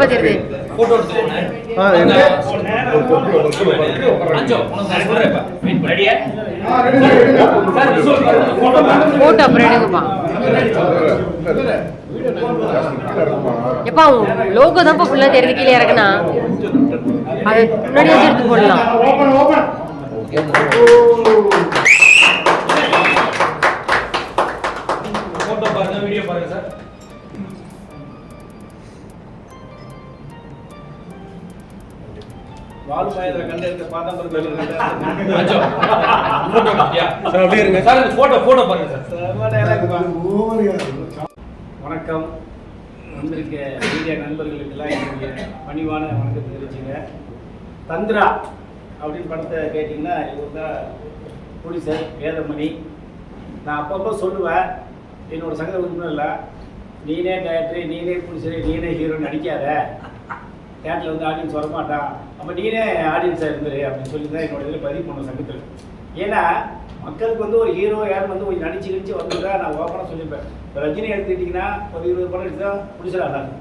பத்திருது photo அப்புறம் எடுங்கப்பா. எப்பா logo தான்ப்பா ஃபுல்லா தெரியுது, கீழே இறக்குனா அது முன்னாடி வச்சு எடுத்து போடலாம். போட்டோ பாருங்க, வீடியோ பாருங்க சார். வால் பயத்துல கண்ட இருக்க பாதாம்பரம் சார் அப்படியே இருங்க சார். இந்த போட்டோ பாருங்க சார். வணக்கம். வந்திருக்க மீடியா நண்பர்களுக்கெல்லாம் என்னுடைய பணிவான வணக்கத்தை தெரிவிச்சுங்க. தந்திரா அப்படின்னு படத்தை கேட்டிங்கன்னா இவர் தான் ப்ரொடியூசர் வேதமணி. நான் அப்பப்போ சொல்லுவேன், என்னோட சங்கத்தை ஒன்றும் இல்லை, நீனே டேரக்டர், நீனே ப்ரொடியூசர், நீனே ஹீரோ நடிக்காத, தேட்டரில் வந்து ஆடியன்ஸ் வரமாட்டான், அப்போ நீனே ஆடியன்ஸாக இருந்துரு அப்படின்னு சொல்லி தான் என்னோட இதில் பதிவு பண்ண சங்கத்தில். ஏன்னா மக்களுக்கு வந்து ஒரு ஹீரோ யாரும் வந்து ஒரு நடிச்சு வந்துட்டா நான் ஓப்பனாக சொல்லியிருப்பேன். இப்போ ரஜினி எடுத்துக்கிட்டிங்கன்னா ஒரு 20 படம் எடுத்து தான் ப்ரொடியூசர் ஆனாங்க.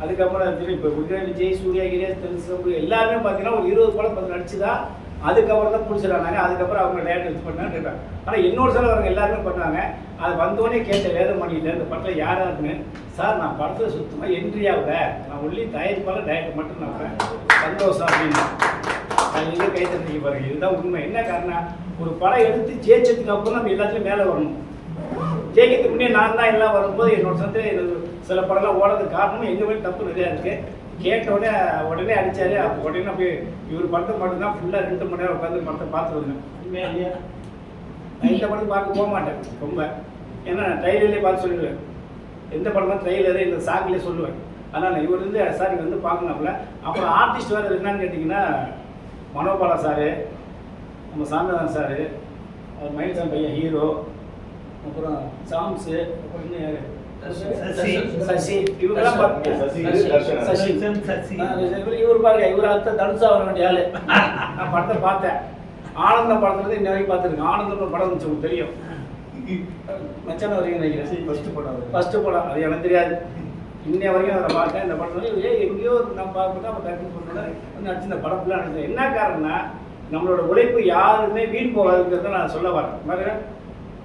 அதுக்கப்புறம் திரும்பி இப்போ விஜய், சூர்யா, கிரேஸ், தெலுங்கு எல்லாருமே பார்த்தீங்கன்னா ஒரு 20 படம் 10 நடிச்சு தான் அதுக்கப்புறம் தான் ப்ரொடியூசர் ஆனாங்க. அதுக்கப்புறம் அவங்க டேரக்டர் எடுத்து பண்ணான்னு இருக்காங்க. ஆனால் இன்னொரு சில வரவங்க எல்லாருமே பண்ணாங்க. அது வந்தோடனே கேட்ட வேதமணியில் இந்த படத்தில் யாராருன்னு, சார் நான் படத்தில் சுத்தமாக என்ட்ரி ஆகல, நான் ஒன்லி தயாரிப்பாளர் டேரக்டர் மட்டும் நான் சந்தோஷம் அப்படின்னு அது எங்கே கை தட்டி பாருங்க. இதுதான் உண்மை. என்ன காரணம், ஒரு படம் எடுத்து ஜெயிச்சதுக்கு அப்புறம் நம்ம எல்லாத்துலையும் மேலே வரணும். ஜெயிக்கிறதுக்கு முன்னே நான் தான் எல்லாம் வரும்போது என்னோட சந்தை சில படம்லாம் ஓடுறதுக்கு காரணமும் எங்கள் மேலே தப்பு நிறையா இருக்குது. கேட்டோடனே உடனே அடித்தார். அப்போ உடனே அப்படியே இவர் படத்தை மட்டும்தான் ஃபுல்லாக 2 மணி நேரம் உட்காந்து படத்தை பார்த்து வந்தேன். உண்மையா இல்லையா? நான் இந்த படத்தை பார்க்க போக மாட்டேன் ரொம்ப. ஏன்னா நான் ட்ரைலர்லேயே பார்த்து சொல்லிடுவேன். எந்த படமாக ட்ரைலரு இந்த சாக்கிலே சொல்லுவேன். ஆனால் இவர் வந்து சார் இங்கே வந்து பார்க்கணும்ல. அப்புறம் ஆர்டிஸ்ட் வேறு என்னன்னு கேட்டிங்கன்னா, மனோபாலா சார், நம்ம சாமிநாதன் சார், அவர் மயில்சாமி பையன் ஹீரோ, அப்புறம் சாம்ஸு, அப்புறம் இன்னும் சசி, இவங்கெல்லாம் சசி இவர் பாருங்க, இவர் அடுத்த தனுஷா வர வேண்டிய ஆளு. நான் படத்தை பார்த்தேன். ஆனந்த படத்துல இன்ன வரைக்கும் பார்த்துருக்கேன். ஆனந்தம் படம் இருந்துச்சு, உங்களுக்கு தெரியும். மச்சான வரைக்கும் நினைக்கிறேன் ஃபர்ஸ்ட் படம். அது எனக்கு தெரியாது. இன்னைய வரைக்கும் அதை பார்த்தேன். இந்த படத்துல எங்கேயோ நம்ம பார்க்கணும், நம்ம கரெக்ட் பண்ணோட வந்து அடிச்சு இந்த படம் ஃபுல்லாக நினைச்சேன். என்ன காரணம்னா, நம்மளோட உழைப்பு யாருமே வீண் போகாதுங்கிறத நான் சொல்ல வரேன். மாதிரி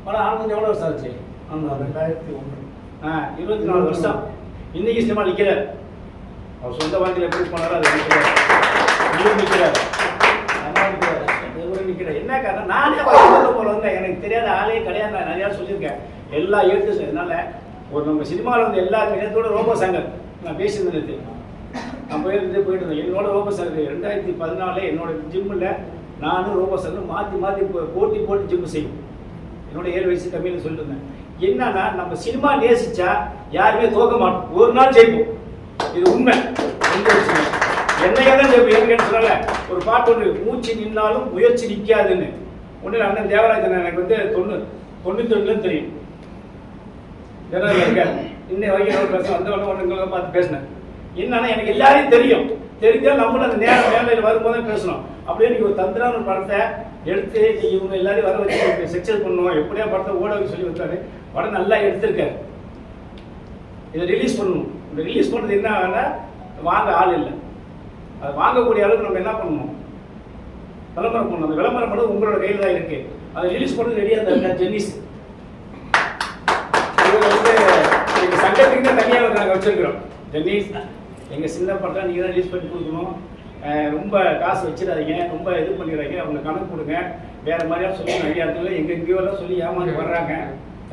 படம் ஆனந்தம் எவ்வளோ வருஷம் ஆச்சு? 2001 24 வருஷம். இன்னைக்கு சினிமா நிற்கிறார். அவர் சொந்த வாழ்க்கையில் எப்படி போனாரோ அது நிற்கிறார். என்ன காரணம், நானே போல வந்தேன். எனக்கு தெரியாத ஆளே கிடையாது. நான் நிறையா சொல்லியிருக்கேன். எல்லா எழுத்து அதனால ஒரு நம்ம சினிமாவில் வந்து எல்லா இடத்தோட ரோபோ சங்கர் நான் பேசியிருந்தது. நான் போயிட்டு இருந்தேன். என்னோட ரோபோ சங்கர் 2014 என்னோட ஜிம்மில் நானும் ரோபோ சங்கர் மாற்றி போட்டி ஜிம்மு செய்யும். என்னோட 7 வயசு கம்மியில் சொல்லிட்டு இருந்தேன். என்னன்னா, நம்ம சினிமா நேசிச்சா யாருமே தோக்க மாட்டோம், ஒரு நாள் ஜெயிப்போம். இது உண்மை. என்னையே தான் ஜெயிப்போம். எனக்கு சொல்லல, ஒரு பாட்டு ஒன்று, மூச்சு நின்னாலும் முயற்சி நிற்காதுன்னு. ஒன்று அண்ணன் தேவராஜன் எனக்கு வந்து 92 தெரியும். ஜனவரி இருக்க இன்னை வரைக்கும் பேச அந்த ஒன்று பார்த்து பேசினேன். என்னன்னா, எனக்கு எல்லாரையும் தெரிஞ்சால் நம்மளும் அந்த நேரம் வேலையில் வரும்போதே பேசணும். அப்படியே நீங்கள் ஒரு தந்திரான படத்தை எடுத்து இவங்க எல்லாரையும் வர வச்சு சக்சஸ் பண்ணுவோம், எப்படியா படத்தை ஓட வைக்க சொல்லி வந்தாரு. படம் நல்லா எடுத்திருக்காரு. இதை ரிலீஸ் பண்ணணும். இந்த ரிலீஸ் பண்ணுறது என்ன ஆகுனா, வாங்க ஆள் இல்லை. அதை வாங்கக்கூடிய அளவுக்கு நம்ம என்ன பண்ணணும், விளம்பரம் பண்ணணும். அந்த விளம்பரம் பண்ணது உங்களோட கையில் தான் இருக்குது. அதை ரிலீஸ் பண்ணுறது ரெடியாக இருந்தாங்க ஜென்னிஸ். இவங்க வந்து எங்கள் சங்கத்துக்கு தான் தனியாக நாங்கள் வச்சுருக்கிறோம். ஜென்னிஸ் எங்கள் சின்ன படத்தை நீங்கள் தான் ரிலீஸ் பண்ணி கொடுக்கணும். ரொம்ப காசு வச்சிடாதீங்க, ரொம்ப இது பண்ணிடுறாங்க, அவங்க கணக்கு கொடுங்க. வேறு மாதிரியா சொல்லி நிறையா இடத்துல எங்கெங்கேயோலாம் சொல்லி ஏமாந்து வர்றாங்க.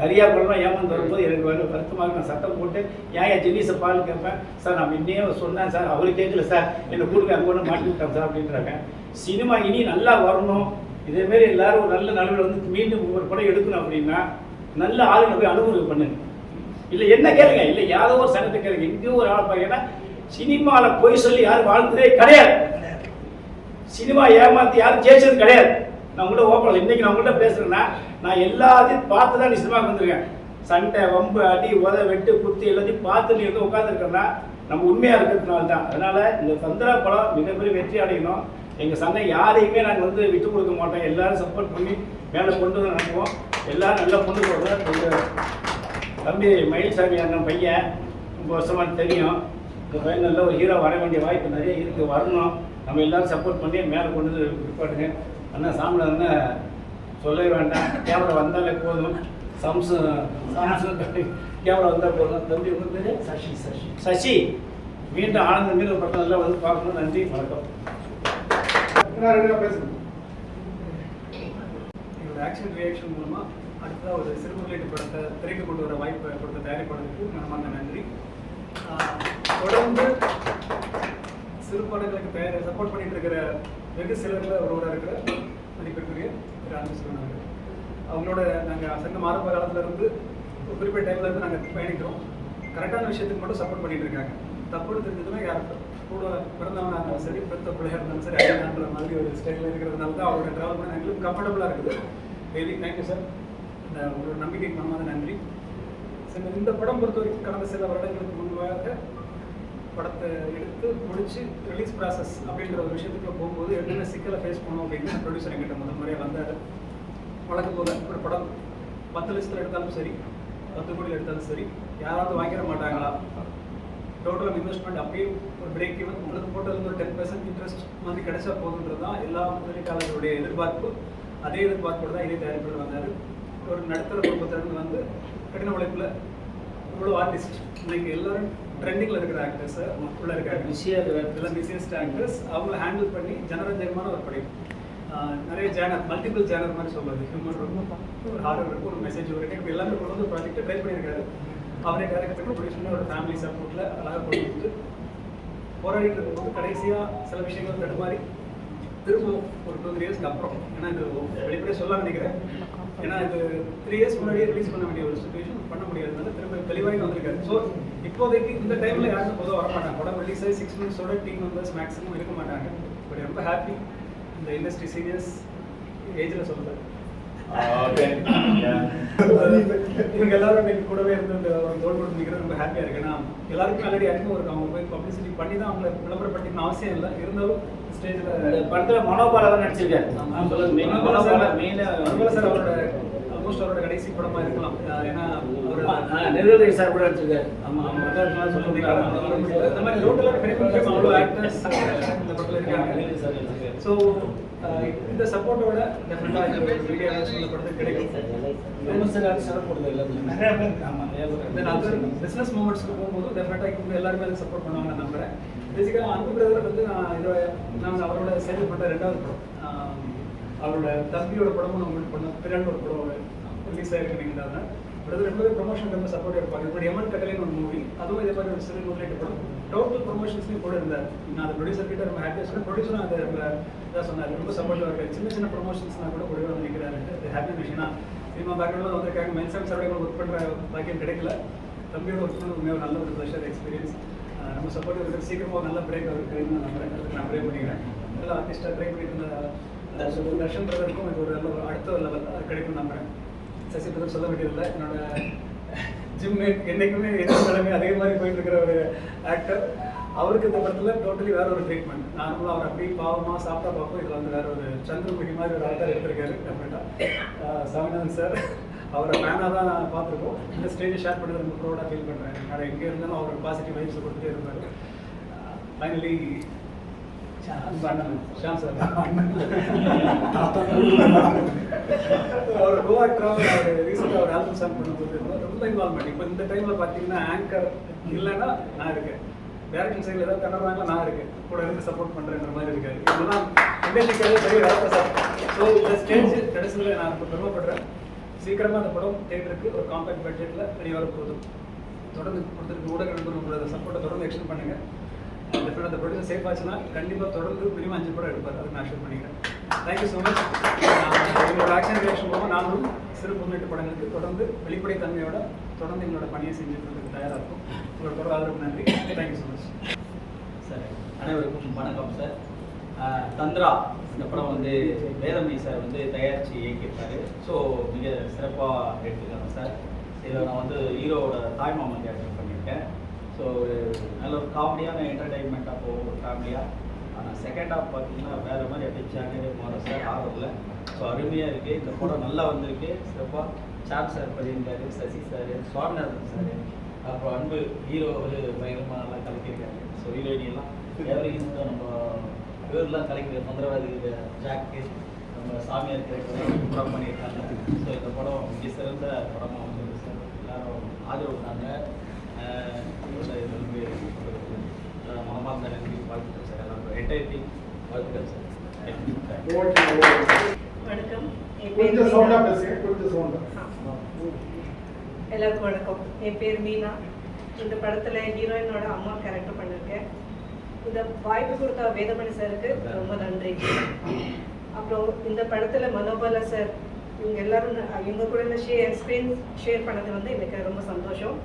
நிறையா படம்லாம் ஏமாந்து வரும்போது எனக்கு வருத்தமாக நான் சட்டம் போட்டு ஏன் ஜென்னிஸை பால் கேட்பேன். சார் நான் முன்னே சொன்னேன் சார், அவரு கேட்கல சார், என்னை கூடுங்க அங்கே ஒன்று மாட்டி விட்டேன் சார் அப்படின்றாங்க. சினிமா இனி நல்லா வரணும். இதேமாரி எல்லாரும் ஒரு நல்ல நிலவில் வந்து மீண்டும் ஒவ்வொரு படம் எடுக்கணும் அப்படின்னா நல்ல ஆளுங்க போய் அனுமதி பண்ணுங்க. இல்லை என்ன கேளுங்க, இல்லை யாரோ ஒரு சங்கத்தை கேளுங்க. எங்கேயோ ஒரு ஆளை பார்த்தீங்கன்னா சினிமாவில் போய் சொல்லி யாரும் வாழ்ந்ததே கிடையாது. சினிமா ஏமாற்றி யாரும் ஜெயிச்சது கிடையாது. நான் உங்கள்கிட்ட ஓப்பன் இன்னைக்கு நான் உங்கள்கிட்ட பேசுறேன்னா, நான் எல்லாத்தையும் பார்த்து தான் நீ சினிமாவுக்கு வந்திருக்கேன். சண்டை, வம்பு, அடி, உத, வெட்டு, குத்து எல்லாத்தையும் பார்த்து நீ வந்து உட்காந்துருக்கேன்னா நம்ம உண்மையாக இருக்கிறதுனால தான். அதனால இந்த தந்திரா படம் மிகப்பெரிய வெற்றி அடையணும். எங்கள் சங்கம் யாரையுமே நாங்கள் வந்து விட்டு கொடுக்க மாட்டோம். எல்லாரும் சப்போர்ட் பண்ணி மேலே கொண்டு வந்து நினைப்போம். எல்லாரும் நல்லா கொண்டு போகிறோம். எங்கள் தம்பி மயில்சாமி அண்ணன் பையன் ரொம்ப வருஷமாக தெரியும். இந்த பையன் நல்ல ஒரு ஹீரோ வர வேண்டிய வாய்ப்பு நிறைய இருக்குது, வரணும். நம்ம எல்லாரும் சப்போர்ட் பண்ணி மேலே கொண்டு வந்து விற்பாட்டுங்க. ஆனால் சாமியில் சொல்லவே வேண்டாம், கேமரா வந்தாலே போதும். சாம்சங் கேமரா வந்தால் போதும். தம்பி உங்கள் பேர் சசி. மீண்டும் ஆனந்த மீது ஒரு பக்கம் நல்லா வந்து பார்க்கணும். நன்றி, வணக்கம். என்னோட ஆக்ஷன் ரியாக்ஷன் மூலமாக அடுத்ததாக ஒரு சிறுமுறையீட்டு படத்தை திரைக்கு கொண்டு வர வாய்ப்பை கொடுத்த தயாரிப்பாளருக்கு மனமார்ந்த நன்றி. தொடர்ந்து சிறு படங்களுக்கு சப்போர்ட் பண்ணிட்டு இருக்கிற வெகு சிலரில் ஒருவராக இருக்கிற மதிப்பிற்குரிய திரு ஆனந்தசிவன் அவர்கள். அவங்களோட நாங்கள் சங்கம் ஆரம்ப காலத்திலேருந்து ஒரு குறிப்பிட்ட டைம்லேருந்து நாங்கள் பயணிக்கிறோம். கரெக்டான விஷயத்துக்கு மட்டும் சப்போர்ட் பண்ணிட்டு இருக்காங்க. தப்புன்னு தெரிஞ்சதுன்னா யாருக்கும் கூட பிறந்தவனாக இருந்தாலும் சரி, பெற்ற பிள்ளையாக இருந்தாலும் சரி, அடியான்ற மாதிரி ஒரு ஸ்டைலில் இருக்கிறதுனால தான் அவரோட ட்ராவல் பண்ண எங்களுக்கு கம்ஃபர்டபுளாக இருக்குது. Daily thank you sir. இந்த உங்களோட நம்பிக்கைக்கு மனமார்ந்த நன்றி. சார், இந்த படம் பொறுத்த வரைக்கும் கடந்த சில வருடங்களுக்கு முன்பாக படத்தை எடுத்து முடிச்சு ரிலீஸ் ப்ராசஸ் அப்படின்ற ஒரு விஷயத்துக்குள்ள போகும்போது என்னென்ன சிக்கலை ஃபேஸ் பண்ணோம் அப்படின்னு ப்ரொடியூசர் என்கிட்ட முதல் முறையாக வந்தார். வழக்கம் போல ஒரு படம் 10 லட்சத்தில் எடுத்தாலும் சரி, 10 கோடியில் எடுத்தாலும் சரி, யாராவது வாங்கிட மாட்டாங்களா, டோட்டல் இன்வெஸ்ட்மெண்ட் அப்படியே ஒரு பிரேக் ஈவன் உங்களுக்கு போட்டதுலேருந்து ஒரு 10% இன்ட்ரெஸ்ட் மாதிரி கிடைச்சா போதுன்றது தான் எல்லா முதலீட்டாளர்களுடைய எதிர்பார்ப்பு. அதே எதிர்பார்ப்போடு தான் இதே தயாரிப்பில் வந்தார். ஒரு நடுத்தர குடும்பத்திலிருந்து வந்து கடின உழைப்பில் இவ்வளோ ஆர்டிஸ்ட் இன்னைக்கு எல்லாரும் ட்ரெண்டிங்கில் இருக்கிற ஆக்டர்ஸ் உள்ள இருக்காங்க. எல்லாம் பிஸியஸ்ட் ஆக்டர்ஸ் அவங்கள ஹேண்டில் பண்ணி ஜனரஞ்சகமான ஒரு படைப்பு. நிறைய ஜேனர், மல்டிபிள் ஜேனர் மாதிரி சொல்லுவது, ஹியூமர் இருக்கும், ஒரு ஹாரர் இருக்கும், ஒரு மெசேஜ் இருக்கும். இப்போ எல்லாமே கொண்டு வந்து ப்ராஜெக்டை ட்ரை பண்ணியிருக்காரு. அவரே டேரக்ட் பண்ணி ப்ரொடியூஸ் பண்ணி ஒரு ஃபேமிலி சப்போர்ட்டில் அழகாக கொண்டு வந்து போராடிட்டு இருக்கும்போது கடைசியாக சில விஷயங்கள் தடுமாறி திரும்ப ஒரு 2-3 இயர்ஸ்க்கு அப்புறம், ஏன்னா இது வெளிப்படையாக சொல்ல நினைக்கிறேன், ஏன்னா இது 3 இயர்ஸ் முன்னாடியே ரிலீஸ் பண்ண வேண்டிய ஒரு சுச்சுவேஷன் பண்ண முடியாதனால திரும்ப தெளிவாகி வந்திருக்காரு. ஸோ இப்போதைக்கு இந்த டைமில் யாரும் பொதுவாக வரமாட்டாங்க. படம் ரிலீஸ் ஆகி 6 months டீம் மெம்பர்ஸ் மேக்ஸிமம் இருக்க மாட்டாங்க. பட் ரொம்ப ஹாப்பி இந்த இண்டஸ்ட்ரி சீனியர்ஸ் ஏஜில் சொல்லுது. இவங்க எல்லாரும் இன்னைக்கு கூடவே இருந்து இந்த தோல் போட்டு நிற்கிறது ரொம்ப ஹாப்பியாக இருக்கு. ஏன்னா எல்லாருக்கும் ஆல்ரெடி அறிமுகம் இருக்கு. அவங்க போய் பப்ளிசிட்டி பண்ணி தான் அவங்களை விளம்பரப்படுத்திக்கணும் அவசியம் இல்லை. இருந்தாலும் ஸ்டேஜில் படத்தில் மனோபாலாக நடிச்சிருக்காரு. சார் அவரோட ஆல்மோஸ்ட் அவரோட கடைசி படமாக இருக்கலாம். ஏன்னா அவர் நெருங்கி சார் கூட நடிச்சிருக்காரு. இந்த மாதிரி ரோட்டெல்லாம் பெரிய அவ்வளோ ஆக்டர்ஸ் இந்த படத்தில் இருக்காங்க. ஸோ இந்த சப்போர்ட்டோட டெஃபினட்டாக இந்த மீடியா இந்த படத்துக்கு கிடைக்கும். தென் அதர் பிஸ்னஸ் மூமெண்ட்ஸ்க்கு போகும்போது டெஃபினட்டாக இப்போ எல்லாருமே அதை சப்போர்ட் பண்ணுவாங்க நான் நம்புறேன். பேசிக்காக அன்பு பிரதர் வந்து நான் அவரோட செயல்பட்ட 2வது படம், அவரோட தம்பியோட படமும் நம்ம பண்ணோம். பிறன் ஒரு படம் ரிலீஸ் ஆகிருக்கு. நீங்கள் பிரதர் ரொம்பவே ப்ரொமோஷன் ரொம்ப சப்போர்ட் இருப்பாங்க. இப்படி எமன் கட்டளைன்னு ஒரு மூவி, அதுவும் இதே மாதிரி ஒரு சிறு முதலீட்டு படம், டோட்டல் ப்ரொமோஷன்ஸ்லேயும் கூட இருந்தார். நான் அந்த ப்ரொடியூசர் கிட்ட ரொம்ப ஹாப்பியாக சொன்னேன். ப்ரொடியூசரும் அதை ரொம்ப இதாக சொன்னார், ரொம்ப சப்போர்ட்டிவாக இருக்காரு. சின்ன சின்ன ப்ரொமோஷன்ஸ்லாம் கூட கூடவே வந்து நிற்கிறாரு. அது ஹாப்பி விஷயம்னா சினிமா பேக்ரவுண்டில் வந்திருக்காங்க. மென்சன் சர்வடைகள் ஒர்க் பண்ணுற பாக்கியம் கிடைக்கல. தம்பியோட ஒர்க் பண்ண உண்மையாக நல்ல ஒரு ப்ளஷர் எக்ஸ்பீரியன்ஸ். நம்ம சப்போர்ட் இருக்கிறது சீக்கிரமாக நல்ல பிரேக் இருக்குன்னு நான் நம்புறேன். நான் ப்ரே பண்ணிக்கிறேன். நல்ல ஆர்டிஸ்டாக ட்ரை பண்ணிட்டு இருந்த தர்ஷன் பிரதருக்கும் இது ஒரு நல்ல அடுத்த லெவல் கிடைக்கும்னு நம்புறேன். சசி பிரதர் சொல்ல வேண்டியதில்லை, என்னோட ஜிம்மேட் என்றைக்குமே எதிர்ப்பு அதே மாதிரி போயிட்டு இருக்கிற ஒரு ஆக்டர். அவருக்கு இந்த படத்தில் டோட்டலி வேற ஒரு ட்ரீட்மெண்ட். நார்மலாக அவர் அப்படியே பாவமாக சாப்பிட்டா பார்ப்போம். இதில் வந்து வேற ஒரு சந்திரமுகி மாதிரி ஒரு ஆக்டர் எடுத்திருக்காரு. டெஃபினட்டாக சாமிநாதன் சார் அவரை ஃபேனாக தான் நான் பார்த்துருக்கோம். இந்த ஸ்டேஜை ஷேர் பண்ணது ரொம்ப ப்ரௌடாக ஃபீல் பண்ணுறேன். நான் எங்கே இருந்தாலும் அவர் பாசிட்டிவ் வைப்ஸை கொடுத்துட்டே இருப்பார். ஃபைனலி ஷாம் சார் அவர் கோவா ட்ராவல் அவர் ரீசெண்டாக ஒரு ஆல்பம் சாங் பண்ணும்போது ரொம்ப இன்வால்வ்மெண்ட். இப்போ இந்த டைமில் பார்த்தீங்கன்னா ஆங்கர் இல்லைன்னா நான் இருக்கேன், டேரக்டர் சைடில் ஏதாவது தண்ணுறாங்களா நான் இருக்கேன், கூட இருந்து சப்போர்ட் பண்ணுறேன்ற மாதிரி இருக்காரு. இதெல்லாம் இண்டஸ்ட்ரிக்காக பெரிய வேலை சார். ஸோ இந்த ஸ்டேஜ் கடைசியில் நான் இப்போ பெருமைப்படுறேன். சீக்கிரமாக அந்த படம் தேட்டருக்கு ஒரு காம்பேக்ட் பட்ஜெட்டில் வெளியே போதும். தொடர்ந்து கொடுத்துருக்கு ஊடக நண்பர்களோட சப்போர்ட்டை தொடர்ந்து எக்ஸ்டெண்ட் பண்ணுங்கள். டெஃபினட் அந்த ப்ரொடியூசர் சேஃப் ஆச்சுன்னா கண்டிப்பாக தொடர்ந்து மினிமம் 5 படம் எடுப்பார். அதுக்கு நான் ஷூட் பண்ணிக்கிறேன். Thank you so much. எங்களோட ஆக்ஷன் ரியாக்ஷன் மூலமாக நாங்களும் சிறு முதலீட்டு படங்களுக்கு தொடர்ந்து வெளிப்படைத்தன்மையோட தொடர்ந்து எங்களோட பணியை செஞ்சுக்கிறதுக்கு தயாராக இருக்கும். உங்களோட தொடர் ஆதரவு நன்றி. Thank you so much. சார் அனைவருக்கும் வணக்கம் சார். தந்திரா இந்த படம் வந்து வேதமணி சார் வந்து தயாரித்து இயக்கியிருக்காரு. ஸோ மிக சிறப்பாக எடுத்துருக்காங்க சார். இதில் நான் வந்து ஹீரோவோட தாய்மாமன் கேரக்டர் பண்ணியிருக்கேன். ஸோ ஒரு நல்ல ஒரு காமெடியான என்டர்டைன்மெண்ட்டாக போகும் ஒரு ஃபேமிலியாக. ஆனால் செகண்ட் ஹாஃப் பார்த்தீங்கன்னா வேறு மாதிரி அடிச்சாங்க போகிற சார் ஆர்வரில். ஸோ அருமையாக இருக்குது. இந்த படம் நல்லா வந்திருக்கு. சிறப்பாக சாம் சார் பண்ணியிருக்காரு, சசி சார், சுவாமிநாதன் சார், அப்புறம் அன்பு ஹீரோ வந்து பயங்கரமாக நல்லா கலக்கியிருக்காரு. ஸோ ஹீரோயினி எல்லாம் எவரிங் நம்ம இவரெல்லாம் கலக்கிற மந்திரவாதி ஜாக்கு நம்ம சாமியார் கேரக்டர் படம் பண்ணியிருக்காங்க. ஸோ இந்த படம் மிக சிறந்த படமாக வந்து சார் எல்லாரும் ஆதரவு பண்ணாங்க. மனமார்ந்த நன்றி வாழ்த்துக்கள் சார். எல்லாரும் என்டையர் டீம் வாழ்த்துக்கள் சார். வணக்கம். கொஞ்சம் சவுண்டா பேசுங்க, கொஞ்சம் சவுண்டா. எல்லாருக்கும் வணக்கம். என் பேர் மீனா. இந்த படத்துல ஹீரோயினோட அம்மா கேரக்டர் பண்ணிருக்கேன். இந்த வாய்ப்பு கொடுத்த வேதமணி சாருக்கு ரொம்ப நன்றி. அப்புறம் இந்த படத்துல மனோபல சார் இவங்க எல்லாரும் இவங்க கூட இந்த ஸ்க்ரீன் ஷேர் பண்ணது வந்து எனக்கு ரொம்ப சந்தோஷம்.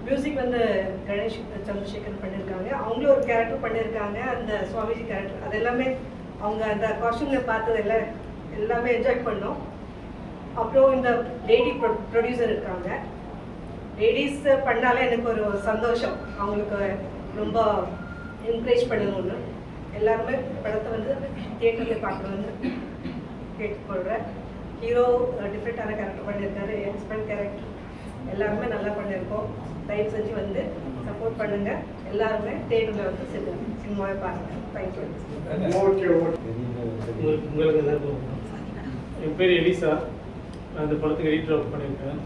மியூசிக் வந்து கணேஷ் சந்திரசேகர் பண்ணியிருக்காங்க. அவங்களும் ஒரு கேரக்டர் பண்ணியிருக்காங்க, அந்த சுவாமிஜி கேரக்டர். அது எல்லாமே அவங்க அந்த காஸ்டியூம்ல பார்த்ததில்ல எல்லாமே என்ஜாய் பண்ணோம். அப்புறம் இந்த லேடி ப்ரொடியூசர் இருக்காங்க. லேடிஸ் பண்ணாலே எனக்கு ஒரு சந்தோஷம், அவங்களுக்கு ரொம்ப என்கரேஜ் பண்ணணும்னு. எல்லாருமே படத்தை வந்து தியேட்டரில் பார்க்கணும்னு கேட்டுக்கொள்கிறேன். ஹீரோ டிஃப்ரெண்ட்டான கேரக்டர் பண்ணியிருக்காரு, ஹஸ்பண்ட் கேரக்டர் எல்லாருமே நல்லா பண்ணியிருக்கோம். தயவு செஞ்சு வந்து சப்போர்ட் பண்ணுங்க. எல்லாருமே தியேட்டரில் வந்து சினிமாவை பாருங்க. தேங்க்யூ. உங்களுக்கு எல்லாருக்கும் என் பேர் எலிசா. நான் இந்த படத்துக்கு எடிட்டர் ஒர்க் பண்ணியிருக்கேன்.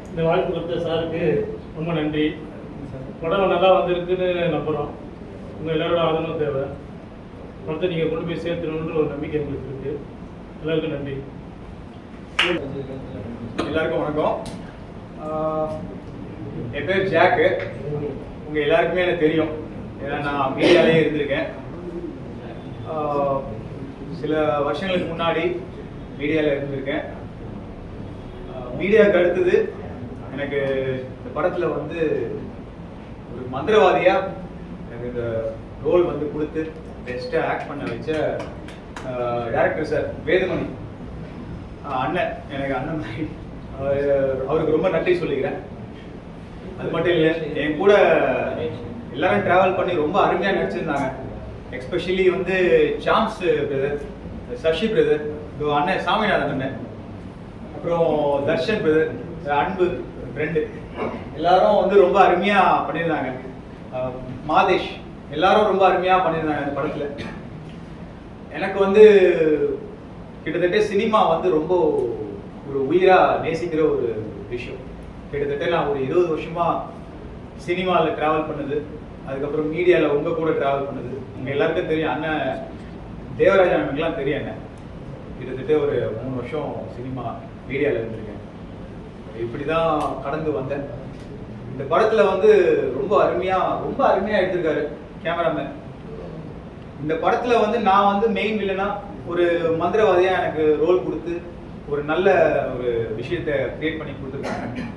இந்த வாய்ப்பு கொடுத்த சாருக்கு ரொம்ப நன்றி. படம் நல்லா வந்திருக்குன்னு நம்புகிறோம். உங்கள் எல்லாரோட ஆதரவும் தேவை. படத்தை நீங்கள் கொண்டு போய் சேர்த்துணுன்ற ஒரு நம்பிக்கை எங்களுக்கு இருக்குது. எல்லாருக்கும் நன்றி. எல்லாருக்கும் வணக்கம். என் பேர் ஜாக்கு. உங்கள் எல்லாருக்குமே எனக்கு தெரியும், ஏன்னா நான் மீடியாலே இருந்திருக்கேன். சில வருஷங்களுக்கு முன்னாடி மீடியாவில் இருந்திருக்கேன். மீடியாவுக்கு அடுத்தது எனக்கு இந்த படத்தில் வந்து ஒரு மந்திரவாதியாக எனக்கு இந்த ரோல் வந்து கொடுத்து பெஸ்ட்டாக ஆக்ட் பண்ண வச்ச டேரக்டர் சார் வேதமணி அண்ணன், எனக்கு அண்ணன் மாதிரி அவருக்கு ரொம்ப நன்றி சொல்லிக்கிறேன். அது மட்டும் இல்லை, என் கூட எல்லாரும் ட்ராவல் பண்ணி ரொம்ப அருமையாக நடிச்சிருந்தாங்க. எஸ்பெஷலி வந்து சான்ஸ் பிரதர், சஷி பிரதர், அண்ணன் சாமிநாதன் அண்ணன், அப்புறம் தர்ஷன் பிரதர், அன்பு ஃப்ரெண்டு, எல்லாரும் வந்து ரொம்ப அருமையாக பண்ணியிருந்தாங்க. மாதேஷ், எல்லாரும் ரொம்ப அருமையாக பண்ணியிருந்தாங்க அந்த படத்தில். எனக்கு வந்து கிட்டத்தட்ட சினிமா வந்து ரொம்ப ஒரு உயிராக நேசிக்கிற ஒரு விஷயம். கிட்டத்தட்ட நான் ஒரு 20 வருஷமாக சினிமாவில் ட்ராவல் பண்ணுது, அதுக்கப்புறம் மீடியாவில் உங்கள் கூட ட்ராவல் பண்ணுது. உங்கள் எல்லாருக்கும் தெரியும், அண்ணன் தேவராஜன் அண்ணனுக்குலாம் தெரியும். என்ன கிட்டத்தட்ட ஒரு 3 வருஷம் சினிமா மீடியாவில் இருந்திருக்கேன். இப்படி தான் கடந்து வந்தேன். இந்த படத்தில் வந்து ரொம்ப அருமையாக எடுத்திருக்காரு கேமராமேன். இந்த படத்தில் வந்து நான் வந்து மெயின் வில்லனா ஒரு மந்திரவாதியாக எனக்கு ரோல் கொடுத்து ஒரு நல்ல ஒரு விஷயத்தை கிரியேட் பண்ணி கொடுத்துருக்காங்க.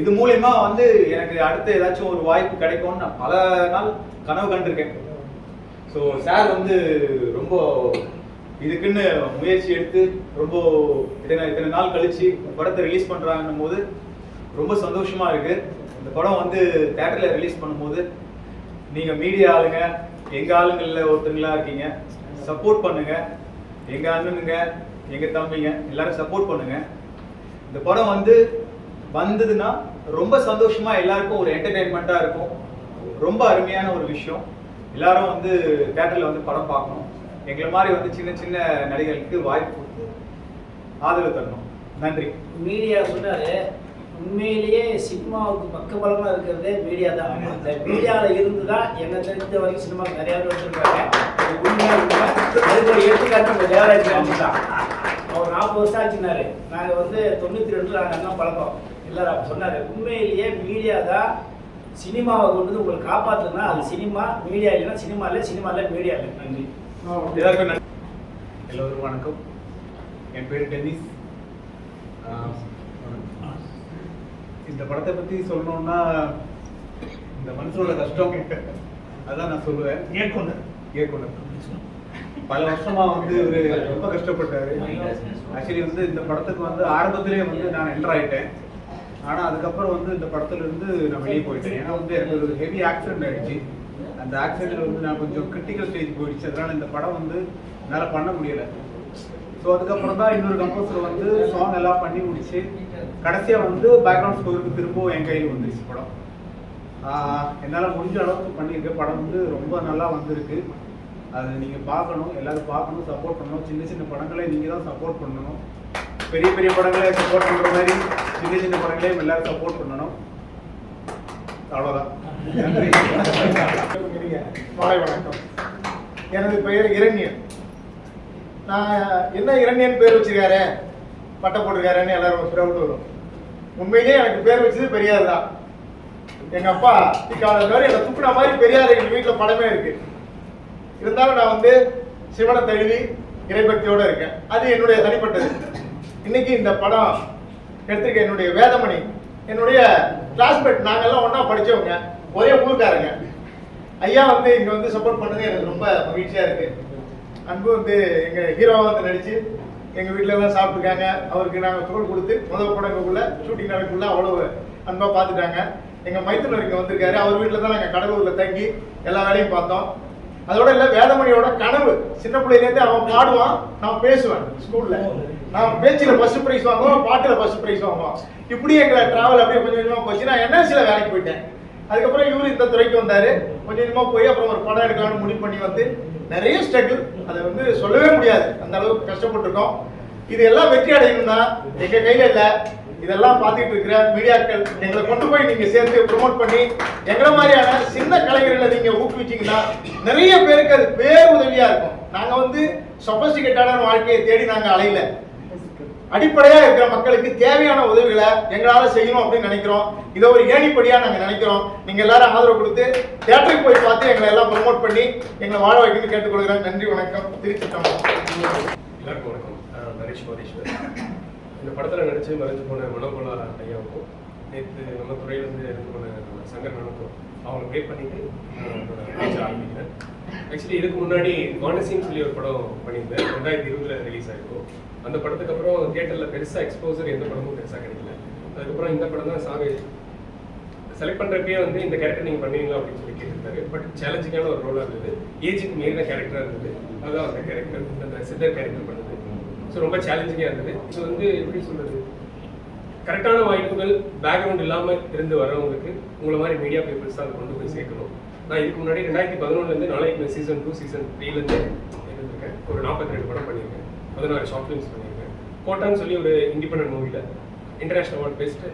இது மூலயமா வந்து எனக்கு அடுத்த ஏதாச்சும் ஒரு வாய்ப்பு கிடைக்கும்னு நான் பல நாள் கனவு கண்டிருக்கேன். ஸோ சார் வந்து ரொம்ப இதுக்குன்னு முயற்சி எடுத்து ரொம்ப இத்தனை நாள் கழிச்சு படத்தை ரிலீஸ் பண்ணுறாங்கன்னும் போது ரொம்ப சந்தோஷமா இருக்கு. இந்த படம் வந்து தியேட்டர்ல ரிலீஸ் பண்ணும்போது நீங்கள் மீடியா ஆளுங்க, எங்கள் ஆளுங்களில் ஒருத்தங்களா இருக்கீங்க, சப்போர்ட் பண்ணுங்க. எங்கள் அண்ணனுங்க, எங்கள் தம்பிங்க எல்லாரும் சப்போர்ட் பண்ணுங்க. இந்த படம் வந்து வந்ததுன்னா ரொம்ப சந்தோஷமா எல்லாருக்கும் ஒரு என்டர்டெயின்மெண்ட்டாக இருக்கும். ரொம்ப அருமையான ஒரு விஷயம். எல்லாரும் வந்து தியேட்டர்ல வந்து படம் பார்க்கணும். எங்களை மாதிரி வந்து சின்ன சின்ன நடிகர்களுக்கு வாய்ப்பு கொடுத்து ஆதரவு தரணும். நன்றி. மீடியா சொன்னாரு, உண்மையிலேயே சினிமாவுக்கு பக்கபலமாக இருக்கிறதே மீடியா தான். அந்த மீடியாவில் இருந்து தான் என்னை தெரிஞ்ச வரைக்கும் சினிமாவுக்கு நிறையா பேர் வச்சுருக்காங்க. உண்மையாக அதுக்கு ஒரு எடுத்துக்காட்டு நம்ம தேவராஜ் தான். அவர் 40 வருஷம் ஆச்சுனாரு. நாங்கள் வந்து 92 நாங்கள் அண்ணா பழக்கம். எல்லாரும் அப்போ சொன்னார், உண்மையிலேயே மீடியா தான் சினிமாவை கொண்டு வந்து உங்களை காப்பாற்றுனா அது சினிமா, மீடியா இல்லைன்னா சினிமா இல்லை, சினிமா இல்லை மீடியா இல்லை. நன்றி. எல்லாருக்கும் நன்றி. எல்லோருக்கும் வணக்கம். என் பேர் டென்னிஸ். இந்த படத்தை பற்றி சொல்லணும்னா இந்த மனுஷனோட கஷ்டம் அதான் நான் சொல்லுவேன். இயக்குனர் பல வருஷமா வந்து ஒரு ரொம்ப கஷ்டப்பட்டாரு. ஆக்சுவலி வந்து இந்த படத்துக்கு வந்து ஆரம்பத்திலே வந்து நான் என்டர் ஆகிட்டேன். ஆனால் அதுக்கப்புறம் வந்து இந்த படத்துல இருந்து நான் வெளியே போயிட்டேன். ஏன்னா வந்து எனக்கு ஒரு ஹெவி ஆக்சிடென்ட் ஆயிடுச்சு. அந்த ஆக்சிடென்ட்ல வந்து நான் கொஞ்சம் கிரிட்டிக்கல் ஸ்டேஜ் போயிடுச்சு. அதனால இந்த படம் வந்து என்னால் பண்ண முடியலை. ஸோ அதுக்கப்புறம் தான் இன்னொரு கம்போசர் வந்து சாங் எல்லாம் பண்ணி முடிச்சு கடைசியாக வந்து பேக்ரவுண்ட் ஸ்கோருக்கு திரும்பவும் என் கையில் வந்துருச்சு படம். என்னால் முடிஞ்ச அளவுக்கு பண்ணியிருக்கேன். படம் வந்து ரொம்ப நல்லா வந்திருக்கு. அது நீங்கள் பார்க்கணும், எல்லோரும் பார்க்கணும், சப்போர்ட் பண்ணணும். சின்ன சின்ன படங்களை நீங்கள் தான் சப்போர்ட் பண்ணணும். பெரிய பெரிய படங்களை சப்போர்ட் பண்ணுற மாதிரி சின்ன சின்ன படங்களையும் எல்லோரும் சப்போர்ட் பண்ணணும். அவ்வளோதான். மாலை வணக்கம். எனது பெயர் இரண்யன். நான் என்ன இரண்யன் பேர் வச்சிருக்காரு, பட்டம் போட்டிருக்காருன்னு எல்லாரும் பிரவுட் வரும். உண்மையிலேயே எனக்கு பேர் வச்சது பெரியார் தான். எங்கள் அப்பா இக்காலம் மாதிரி என்னை துப்புன மாதிரி பெரியார் எங்கள் வீட்டில் படமே இருக்கு. இருந்தாலும் நான் வந்து சிவனை தழுவி இறைபக்தியோடு இருக்கேன். அது என்னுடைய தனிப்பட்டது. இன்னைக்கு இந்த படம் எடுத்திருக்க என்னுடைய வேதமணி, என்னுடைய கிளாஸ்மேட், நாங்கெல்லாம் ஒன்றா படித்தவங்க, ஒரே ஊருக்காரங்க. ஐயா வந்து இங்கே வந்து சப்போர்ட் பண்ணது எனக்கு ரொம்ப மகிழ்ச்சியாக இருக்குது. அன்பு வந்து எங்கள் ஹீரோவாக வந்து நடித்து எங்கள் வீட்டிலலாம் சாப்பிட்டுருக்காங்க. அவருக்கு நாங்கள் தோல் கொடுத்து முதல் படங்களுக்குள்ள ஷூட்டிங் நடக்குள்ள அவ்வளோ அன்பாக பார்த்துட்டாங்க. எங்கள் மைத்துனர் இங்கே வந்திருக்காரு. அவர் வீட்டில் தான் நாங்கள் கடலூரில் தங்கி எல்லா வேலையும் பார்த்தோம். அதோட இல்லை, வேதமணியோட கனவு சின்ன பிள்ளையிலேருந்து அவன் பாடுவான், நான் பேசுவேன். ஸ்கூலில் நான் பேச்சில் ஃபர்ஸ்ட் ப்ரைஸ் வாங்குவோம், பாட்டில் ஃபர்ஸ்ட் ப்ரைஸ் வாங்குவோம். இப்படி எங்களை ட்ராவல் அப்படியே கொஞ்சம் கொஞ்சமாக போச்சு. நான் என்எல்சியில் வேலைக்கு போயிட்டேன். அதுக்கப்புறம் இவரு இந்த துறைக்கு வந்தார். கொஞ்சம் கொஞ்சமாக போய் அப்புறம் ஒரு படம் எடுக்கலாம்னு முடிவு பண்ணி வந்து நிறைய ஸ்ட்ரகிள், அதை வந்து சொல்லவே முடியாது, அந்த அளவுக்கு கஷ்டப்பட்டுருக்கோம். இது எல்லாம் வெற்றி அடையணும்னா எங்கள் கையில் இல்லை. இதெல்லாம் பார்த்துட்டு இருக்கிற மீடியாக்கள் எங்களை கொண்டு போய் நீங்கள் சேர்த்து ப்ரொமோட் பண்ணி எங்களை மாதிரியான சின்ன கலைஞர்களை நீங்கள் ஊக்குவிச்சிங்கன்னா நிறைய பேருக்கு அது பேருதவியாக இருக்கும். நாங்கள் வந்து சொபஸ்டிகேட்டான வாழ்க்கையை தேடி நாங்கள் அலையில, அடிப்படையாக இருக்கிற மக்களுக்கு தேவையான உதவிகளை எங்களால் செய்யணும் அப்படின்னு நினைக்கிறோம். இதை ஒரு ஏணிப்படியாக நாங்கள் நினைக்கிறோம். நீங்கள் எல்லாரும் ஆதரவு கொடுத்து தியேட்டருக்கு போய் பார்த்து எங்களை எல்லாம் ப்ரொமோட் பண்ணி எங்களை வாழ வைக்கணும்னு கேட்டுக்கொள்கிறேன். நன்றி, வணக்கம். திருச்சிட்டம்பலம். எல்லாருக்கும் வணக்கம். நரேஷ் மோதீஸ்வர். இந்த படத்தில் நடித்து மறைஞ்சு போன மனோகோலா ஐயாவுக்கும் நேற்று நம்ம துறையிலேருந்து இருந்து போன சங்கர் நனுக்கும் அவங்களை ப்ரே பண்ணிட்டு பேச்ச ஆரம்பிக்கிறேன். ஆக்சுவலி இதுக்கு முன்னாடி வானசின்னு சொல்லி ஒரு படம் பண்ணியிருந்தேன். 2020 ரிலீஸ் ஆகிருக்கும். அந்த படத்துக்கு அப்புறம் தியேட்டரில் பெருசாக எக்ஸ்போசர் எந்த படமும் பெருசாக கிடைக்கல. அதுக்கப்புறம் இந்த படம் தான் சார் செலக்ட் பண்ணுறப்பே வந்து இந்த கேரக்டர் நீங்கள் பண்ணுவீங்களா அப்படின்னு சொல்லி கேட்டிருந்தாரு. பட் சேலஞ்சிங்கான ஒரு ரோலாக இருந்தது, ஏஜுக்கு மீறின கேரக்டராக இருந்தது. அதுதான் அந்த கேரக்டர், அந்த சித்தர் கேரக்டர் பண்ணுது. ஸோ ரொம்ப சேலஞ்சிங்காக இருந்தது. ஸோ வந்து எப்படி சொல்கிறது, கரெக்டான வாய்ப்புகள் பேக்ரவுண்ட் இல்லாமல் இருந்து வரவங்களுக்கு உங்களை மாதிரி மீடியா பீப்புள்ஸ் தான் கொண்டு போய் சேர்க்கணும். நான் இதுக்கு முன்னாடி 2011 நாளைக்கு சீசன் 2 சீசன் 3 இருந்திருக்கேன். ஒரு 42 படம் பண்ணியிருக்கேன், 16 ஷார்ட் ஃபிலிம்ஸ் பண்ணியிருக்கேன். கோட்டான்னு சொல்லி ஒரு இண்டிபெண்டன்ட் மூவியில் international award best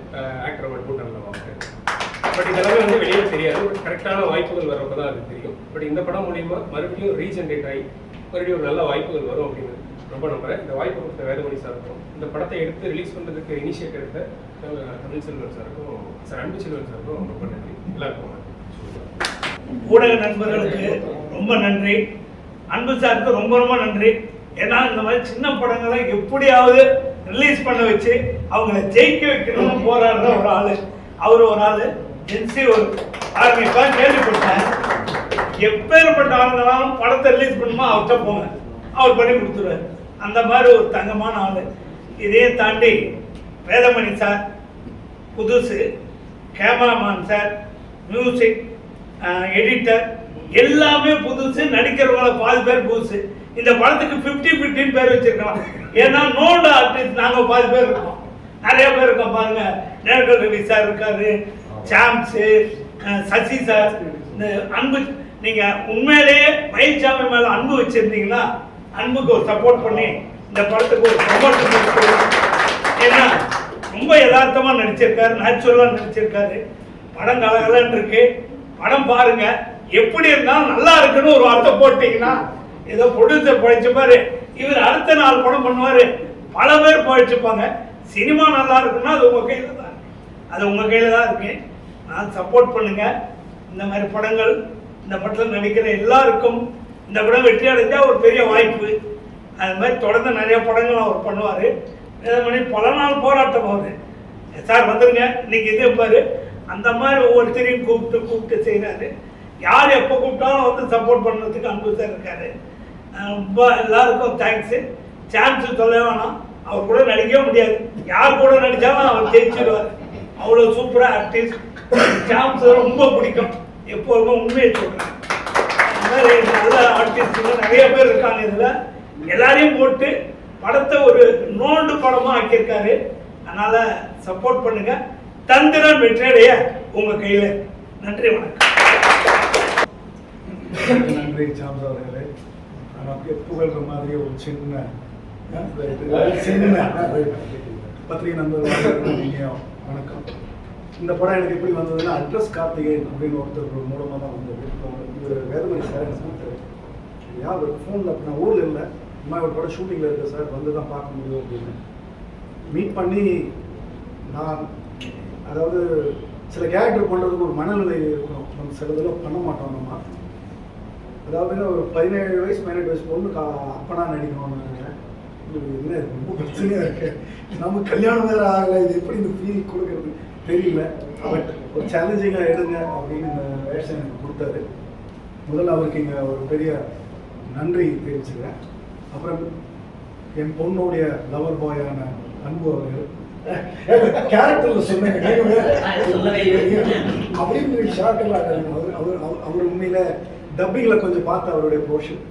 actor award கூட்டானில் வாங்கினேன். பட் இதெல்லாமே வந்து வெளியே தெரியாது. பட் கரெக்டான வாய்ப்புகள் வரப்போ தான் அது தெரியும். பட் இந்த படம் மூலிமா மறுபடியும் ரீஜென்ரேட் ஆகி மறுபடியும் ஒரு நல்ல வாய்ப்புகள் வரும் அப்படின்னு ரொம்ப நம்புறேன். இந்த வாய்ப்பு கொடுத்த வேதமணி சாருக்கும், இந்த படத்தை எடுத்து ரிலீஸ் பண்ணுறதுக்கு இனிஷியேட் எடுத்த தமிழ் செல்வன் சாருக்கும், சார் அன்பு செல்வன் சாருக்கும் ரொம்ப நன்றி. எல்லாருக்கும் ஊடக நண்பர்களுக்கு ரொம்ப நன்றி. அன்பு சாருக்கு ரொம்ப ரொம்ப நன்றி. ஏன்னா இந்த மாதிரி சின்ன படங்களை எப்படியாவது ரிலீஸ் பண்ண வச்சு அவங்கள ஜெயிக்க வைக்கணும்னு போராடுற ஒரு ஆள். அவர் ஒரு ஆள் ஜென்சி ஒரு ஆரம்பிப்பார். கேள்விப்பட்டேன், எப்பேற்பட்ட ஆளுங்களாலும் படத்தை ரிலீஸ் பண்ணுமா அவர்கிட்ட போங்க, அவர் பண்ணி கொடுத்துருவார். அந்த மாதிரி ஒரு தங்கமான ஆள். இதையும் தாண்டி வேதமணி சார் புதுசு, கேமராமேன் சார், மியூசிக் எடிட்டர் எல்லாமே புதுசு, நடிக்கிறவங்கள பாதி பேர் புதுசு. இந்த படத்துக்கு 50-15 பேர் வச்சிருக்கலாம். ஏன்னா நோடு ஆர்டிஸ்ட் நாங்கள் பாதி பேர் இருக்கோம், நிறைய பேர் இருக்கோம். பாருங்க, நேர்கள் ரவி சார் இருக்காரு, சாம்ஸு, சசி சார், இந்த அன்பு. நீங்கள் உண்மையிலேயே மயில்சாமி மேலே அன்பு வச்சுருந்தீங்கன்னா அன்புக்கு ஒரு சப்போர்ட் பண்ணி இந்த படத்துக்கு ஒரு ப்ரொமோஷன். ஏன்னா ரொம்ப யதார்த்தமாக நடிச்சிருக்காரு, நேச்சுரலாக நடிச்சிருக்காரு. படம் கலகலன்னு இருக்கு. படம் பாருங்க, எப்படி இருந்தாலும் நல்லா இருக்குன்னு ஒரு வார்த்தை போட்டீங்கன்னா ஏதோ ப்ரொடியூசர் பழிச்சுப்பாரு, இவர் அடுத்த நாள் படம் பண்ணுவார், பல பேர் பழிச்சுப்பாங்க. சினிமா நல்லா இருக்குன்னா அது உங்கள் கையில் தான், அது உங்கள் கையில் தான் இருக்கு. நான் சப்போர்ட் பண்ணுங்க. இந்த மாதிரி படங்கள், இந்த படத்தில் நடிக்கிற எல்லாருக்கும் இந்த படம் வெற்றி அடைஞ்சால் ஒரு பெரிய வாய்ப்பு. அது மாதிரி தொடர்ந்து நிறைய படங்கள் அவர் பண்ணுவார். வேதமணி பல நாள் போராட்டம் அவர் சார் வந்துருங்க இன்னைக்கு இதே பாரு, அந்த மாதிரி ஒவ்வொருத்தரையும் கூப்பிட்டு செய்கிறாரு. யார் எப்போ கூப்பிட்டாலும் வந்து சப்போர்ட் பண்ணுறதுக்கு அன்பு சார் இருக்காரு. ரொம்ப எல்லாருக்கும் தேங்க்ஸு. சான்ஸ் சொல்ல வேணாம், அவர் கூட நடிக்கவே முடியாது. யார் கூட நடித்தாலும் அவர் ஜெயிச்சிடுவார். அவ்வளோ சூப்பராக ஆர்டிஸ்ட். சான்ஸ் ரொம்ப பிடிக்கும், எப்போதுமே உண்மையை சொல்கிறேன். இந்த மாதிரி நல்ல ஆர்டிஸ்ட்டுங்க நிறைய பேர் இருக்காங்க. இதில் எல்லாரையும் போட்டு படத்தை ஒரு நோண்டு படமாக ஆக்கியிருக்காரு. அதனால சப்போர்ட் பண்ணுங்க. தந்திரன் வெற்றியடைய உங்க கையில. நன்றி, வணக்கம். நன்றி சாம்ஸ் அவர்களே. நமக்கு புகழ்ற மாதிரி ஒரு சின்ன பத்திரிகை நண்பர்கள் வணக்கம். இந்த படம் எனக்கு எப்படி வந்ததுன்னா, அட்ரஸ் கார்த்திகேயன் அப்படின்னு ஒருத்தர் மூலமாக தான் வந்தது. இவர் வேதமணி சார் எனக்கு கொடுத்தாரு. யார் ஃபோனில் நான் ஊரில் இல்லை, இந்த மாதிரி ஒரு படம் ஷூட்டிங்கில் இருக்க சார், வந்து தான் பார்க்க முடியும் அப்படின்னு மீட் பண்ணி, நான் அதாவது சில கேரக்டர் பண்ணுறதுக்கு ஒரு மனநிலை இருக்கணும். நம்ம சில இதெல்லாம் பண்ண மாட்டோம். நம்ம அதாவது ஒரு 17 வயசு 18 வயசு பொண்ணுக்கு அப்பனா நடிக்கணும்னு என்ன ரொம்ப பிரச்சனையாக இருக்கு. நம்ம கல்யாணம் வேறு ஆகலை, இது எப்படி இந்த ஃபீல் கொடுக்கறது தெரியல. பட் ஒரு சேலஞ்சிங்காக எடுங்க அப்படின்னு இந்த வேஷம் எனக்கு கொடுத்தாரு. முதல்ல அவருக்கு இங்கே ஒரு பெரிய நன்றி தெரிவிச்சுக்கிறேன். அப்புறம் என் பொண்ணுடைய லவர் பாயான அன்பு அவர்கள் கேரக்டர்ல சொன்னேன் அப்படின்னு ஷார்ட்லாம் அவர் உண்மையில டப்பிங்ல கொஞ்சம் பார்த்து அவருடைய போர்ஷன்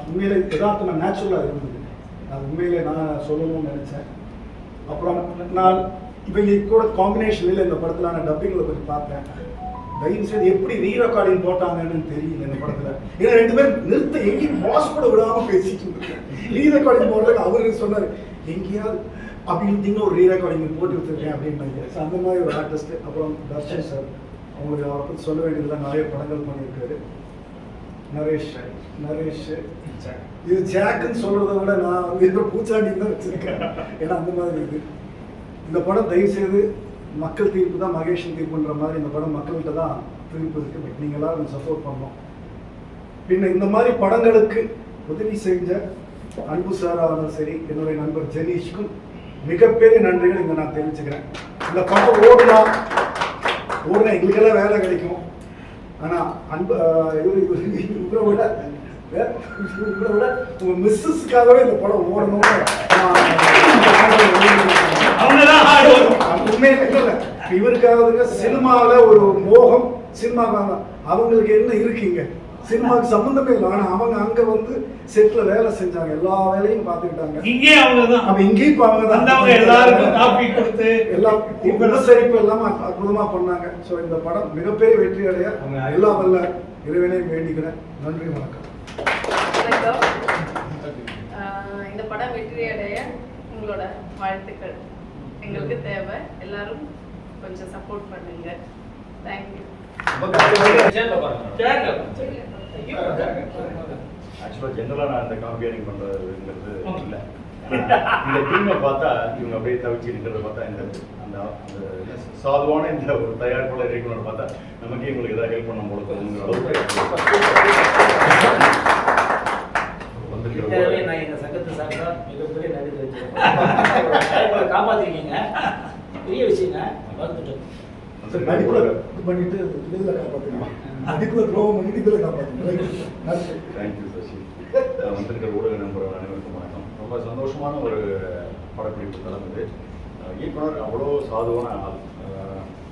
உண்மையில யதார்த்தமா நேச்சுரலா இருந்தது. அது உண்மையில நான் சொல்லணும்னு நினைச்சேன். அப்புறம் நான் இவங்க கூட காம்பினேஷன்ல இந்த படத்துல நான் டப்பிங்ல கொஞ்சம் பார்த்தேன். தயவு செய்து எப்படி ரீ ரெக்கார்டிங் போட்டாங்கன்னு தெரியல இந்த படத்துல. ஏன்னா 2 பேரும் நிறுத்த எங்கேயும் பாஸ் கூட விடாம பேசிட்டு இருக்கேன். ரீ ரெக்கார்டிங் போடுறதுக்கு அவரு சொன்னாரு, எங்கேயாவது அப்படின்னு ஒரு ரீ ரெக்கார்டிங் போட்டு வச்சிருக்கேன் அப்படின்னு. அந்த மாதிரி ஒரு ஆர்டிஸ்ட். அப்புறம் தர்ஷன் சார், அவங்களுக்கு அவரை பற்றி சொல்ல வேண்டியதுலாம் நிறைய படங்கள் பண்ணியிருக்காரு. நரேஷ் இது ஜாக்குன்னு சொல்றதை விட நான் வந்து பூச்சாண்டின்னு தான் வச்சிருக்கேன். ஏன்னா அந்த மாதிரி இருக்கு இந்த படம். தயவு செய்து மக்கள் தீர்ப்பு தான் மகேஷன் தீர்ப்புன்ற மாதிரி இந்த படம் மக்கள்கிட்ட தான் தீர்ப்பு இருக்கு. பட் நீங்க எல்லாரும் சப்போர்ட் பண்ணணும். பின்ன இந்த மாதிரி படங்களுக்கு உதவி செஞ்ச அன்பு சாராலும் சரி, என்னுடைய நண்பர் ஜெனீஷ்க்கும் மிகப்பெரிய நன்றிகள் இங்க நான் தெரிவிச்சுக்கிறேன். இந்த படம் ஓடுனா எங்களுக்கெல்லாம் வேலை கிடைக்கும். ஆனா அன்பு இவரை விட உங்க மிஸ்ஸஸ்க்காகவே இந்த படம் ஓடணும். உண்மையில இவருக்காக சினிமாவில ஒரு மோகம், சினிமாக்காக அவங்களுக்கு என்ன இருக்குங்க, சினிமாவுக்கு சம்பந்தமே இல்லை. ஆனா அவங்க அங்க வந்து செட்ல வேலை செஞ்சாங்க, எல்லா வேலையும் பாத்துக்கிட்டாங்க. இங்கே அவங்கதான், அப்ப இங்கேயும் இப்ப அவங்கதான் எல்லாருக்கும் காப்பி கொடுத்து எல்லாம் உபசரிப்பு எல்லாமே அற்புதமா பண்ணாங்க. சோ இந்த படம் மிகப்பெரிய வெற்றி அடைய எல்லாம் வல்ல இறைவனையும் வேண்டிக்கிறேன். நன்றி, வணக்கம். இந்த படம் வெற்றி அடைய உங்களோட வாழ்த்துக்கள் எங்களுக்கு தேவை. எல்லாரும் கொஞ்சம் சப்போர்ட் பண்ணுங்க. தேங்க்யூ. ஆக்சுவலாக ஜென்ரலாக நான் இந்த காம்பியரிங் பண்ணுறதுங்கிறது இல்லை. இந்த டீமை பார்த்தா இவங்க அப்படியே தவிச்சு இருக்கிறத பார்த்தா இந்த அந்த அந்த சாதுவான இந்த ஒரு தயாரிப்பாளர் இயக்குனர் பார்த்தா நமக்கே இவங்களுக்கு ஏதாவது ஹெல்ப் பண்ண போல தோணுங்கிற அளவுக்கு நான் எங்கள் சங்கத்து சார்ந்தா மிகப்பெரிய நன்றி தெரிவிச்சேன். காப்பாற்றிருக்கீங்க, பெரிய விஷயங்க. வாழ்த்துட்டோம். பண்ணிட்டு இதுல காப்பாற்றணும், அதுக்குள்ள துரோகம் பண்ணிட்டு இதுல காப்பாற்றணும். தேங்க்யூ சசி. வந்திருக்கிற ஊடக நண்பர்கள் அனைவருக்கும் வணக்கம். ரொம்ப சந்தோஷமான ஒரு படப்பிடிப்பு தளம் இது. இயக்குனர் அவ்வளோ சாதுவான ஆள்.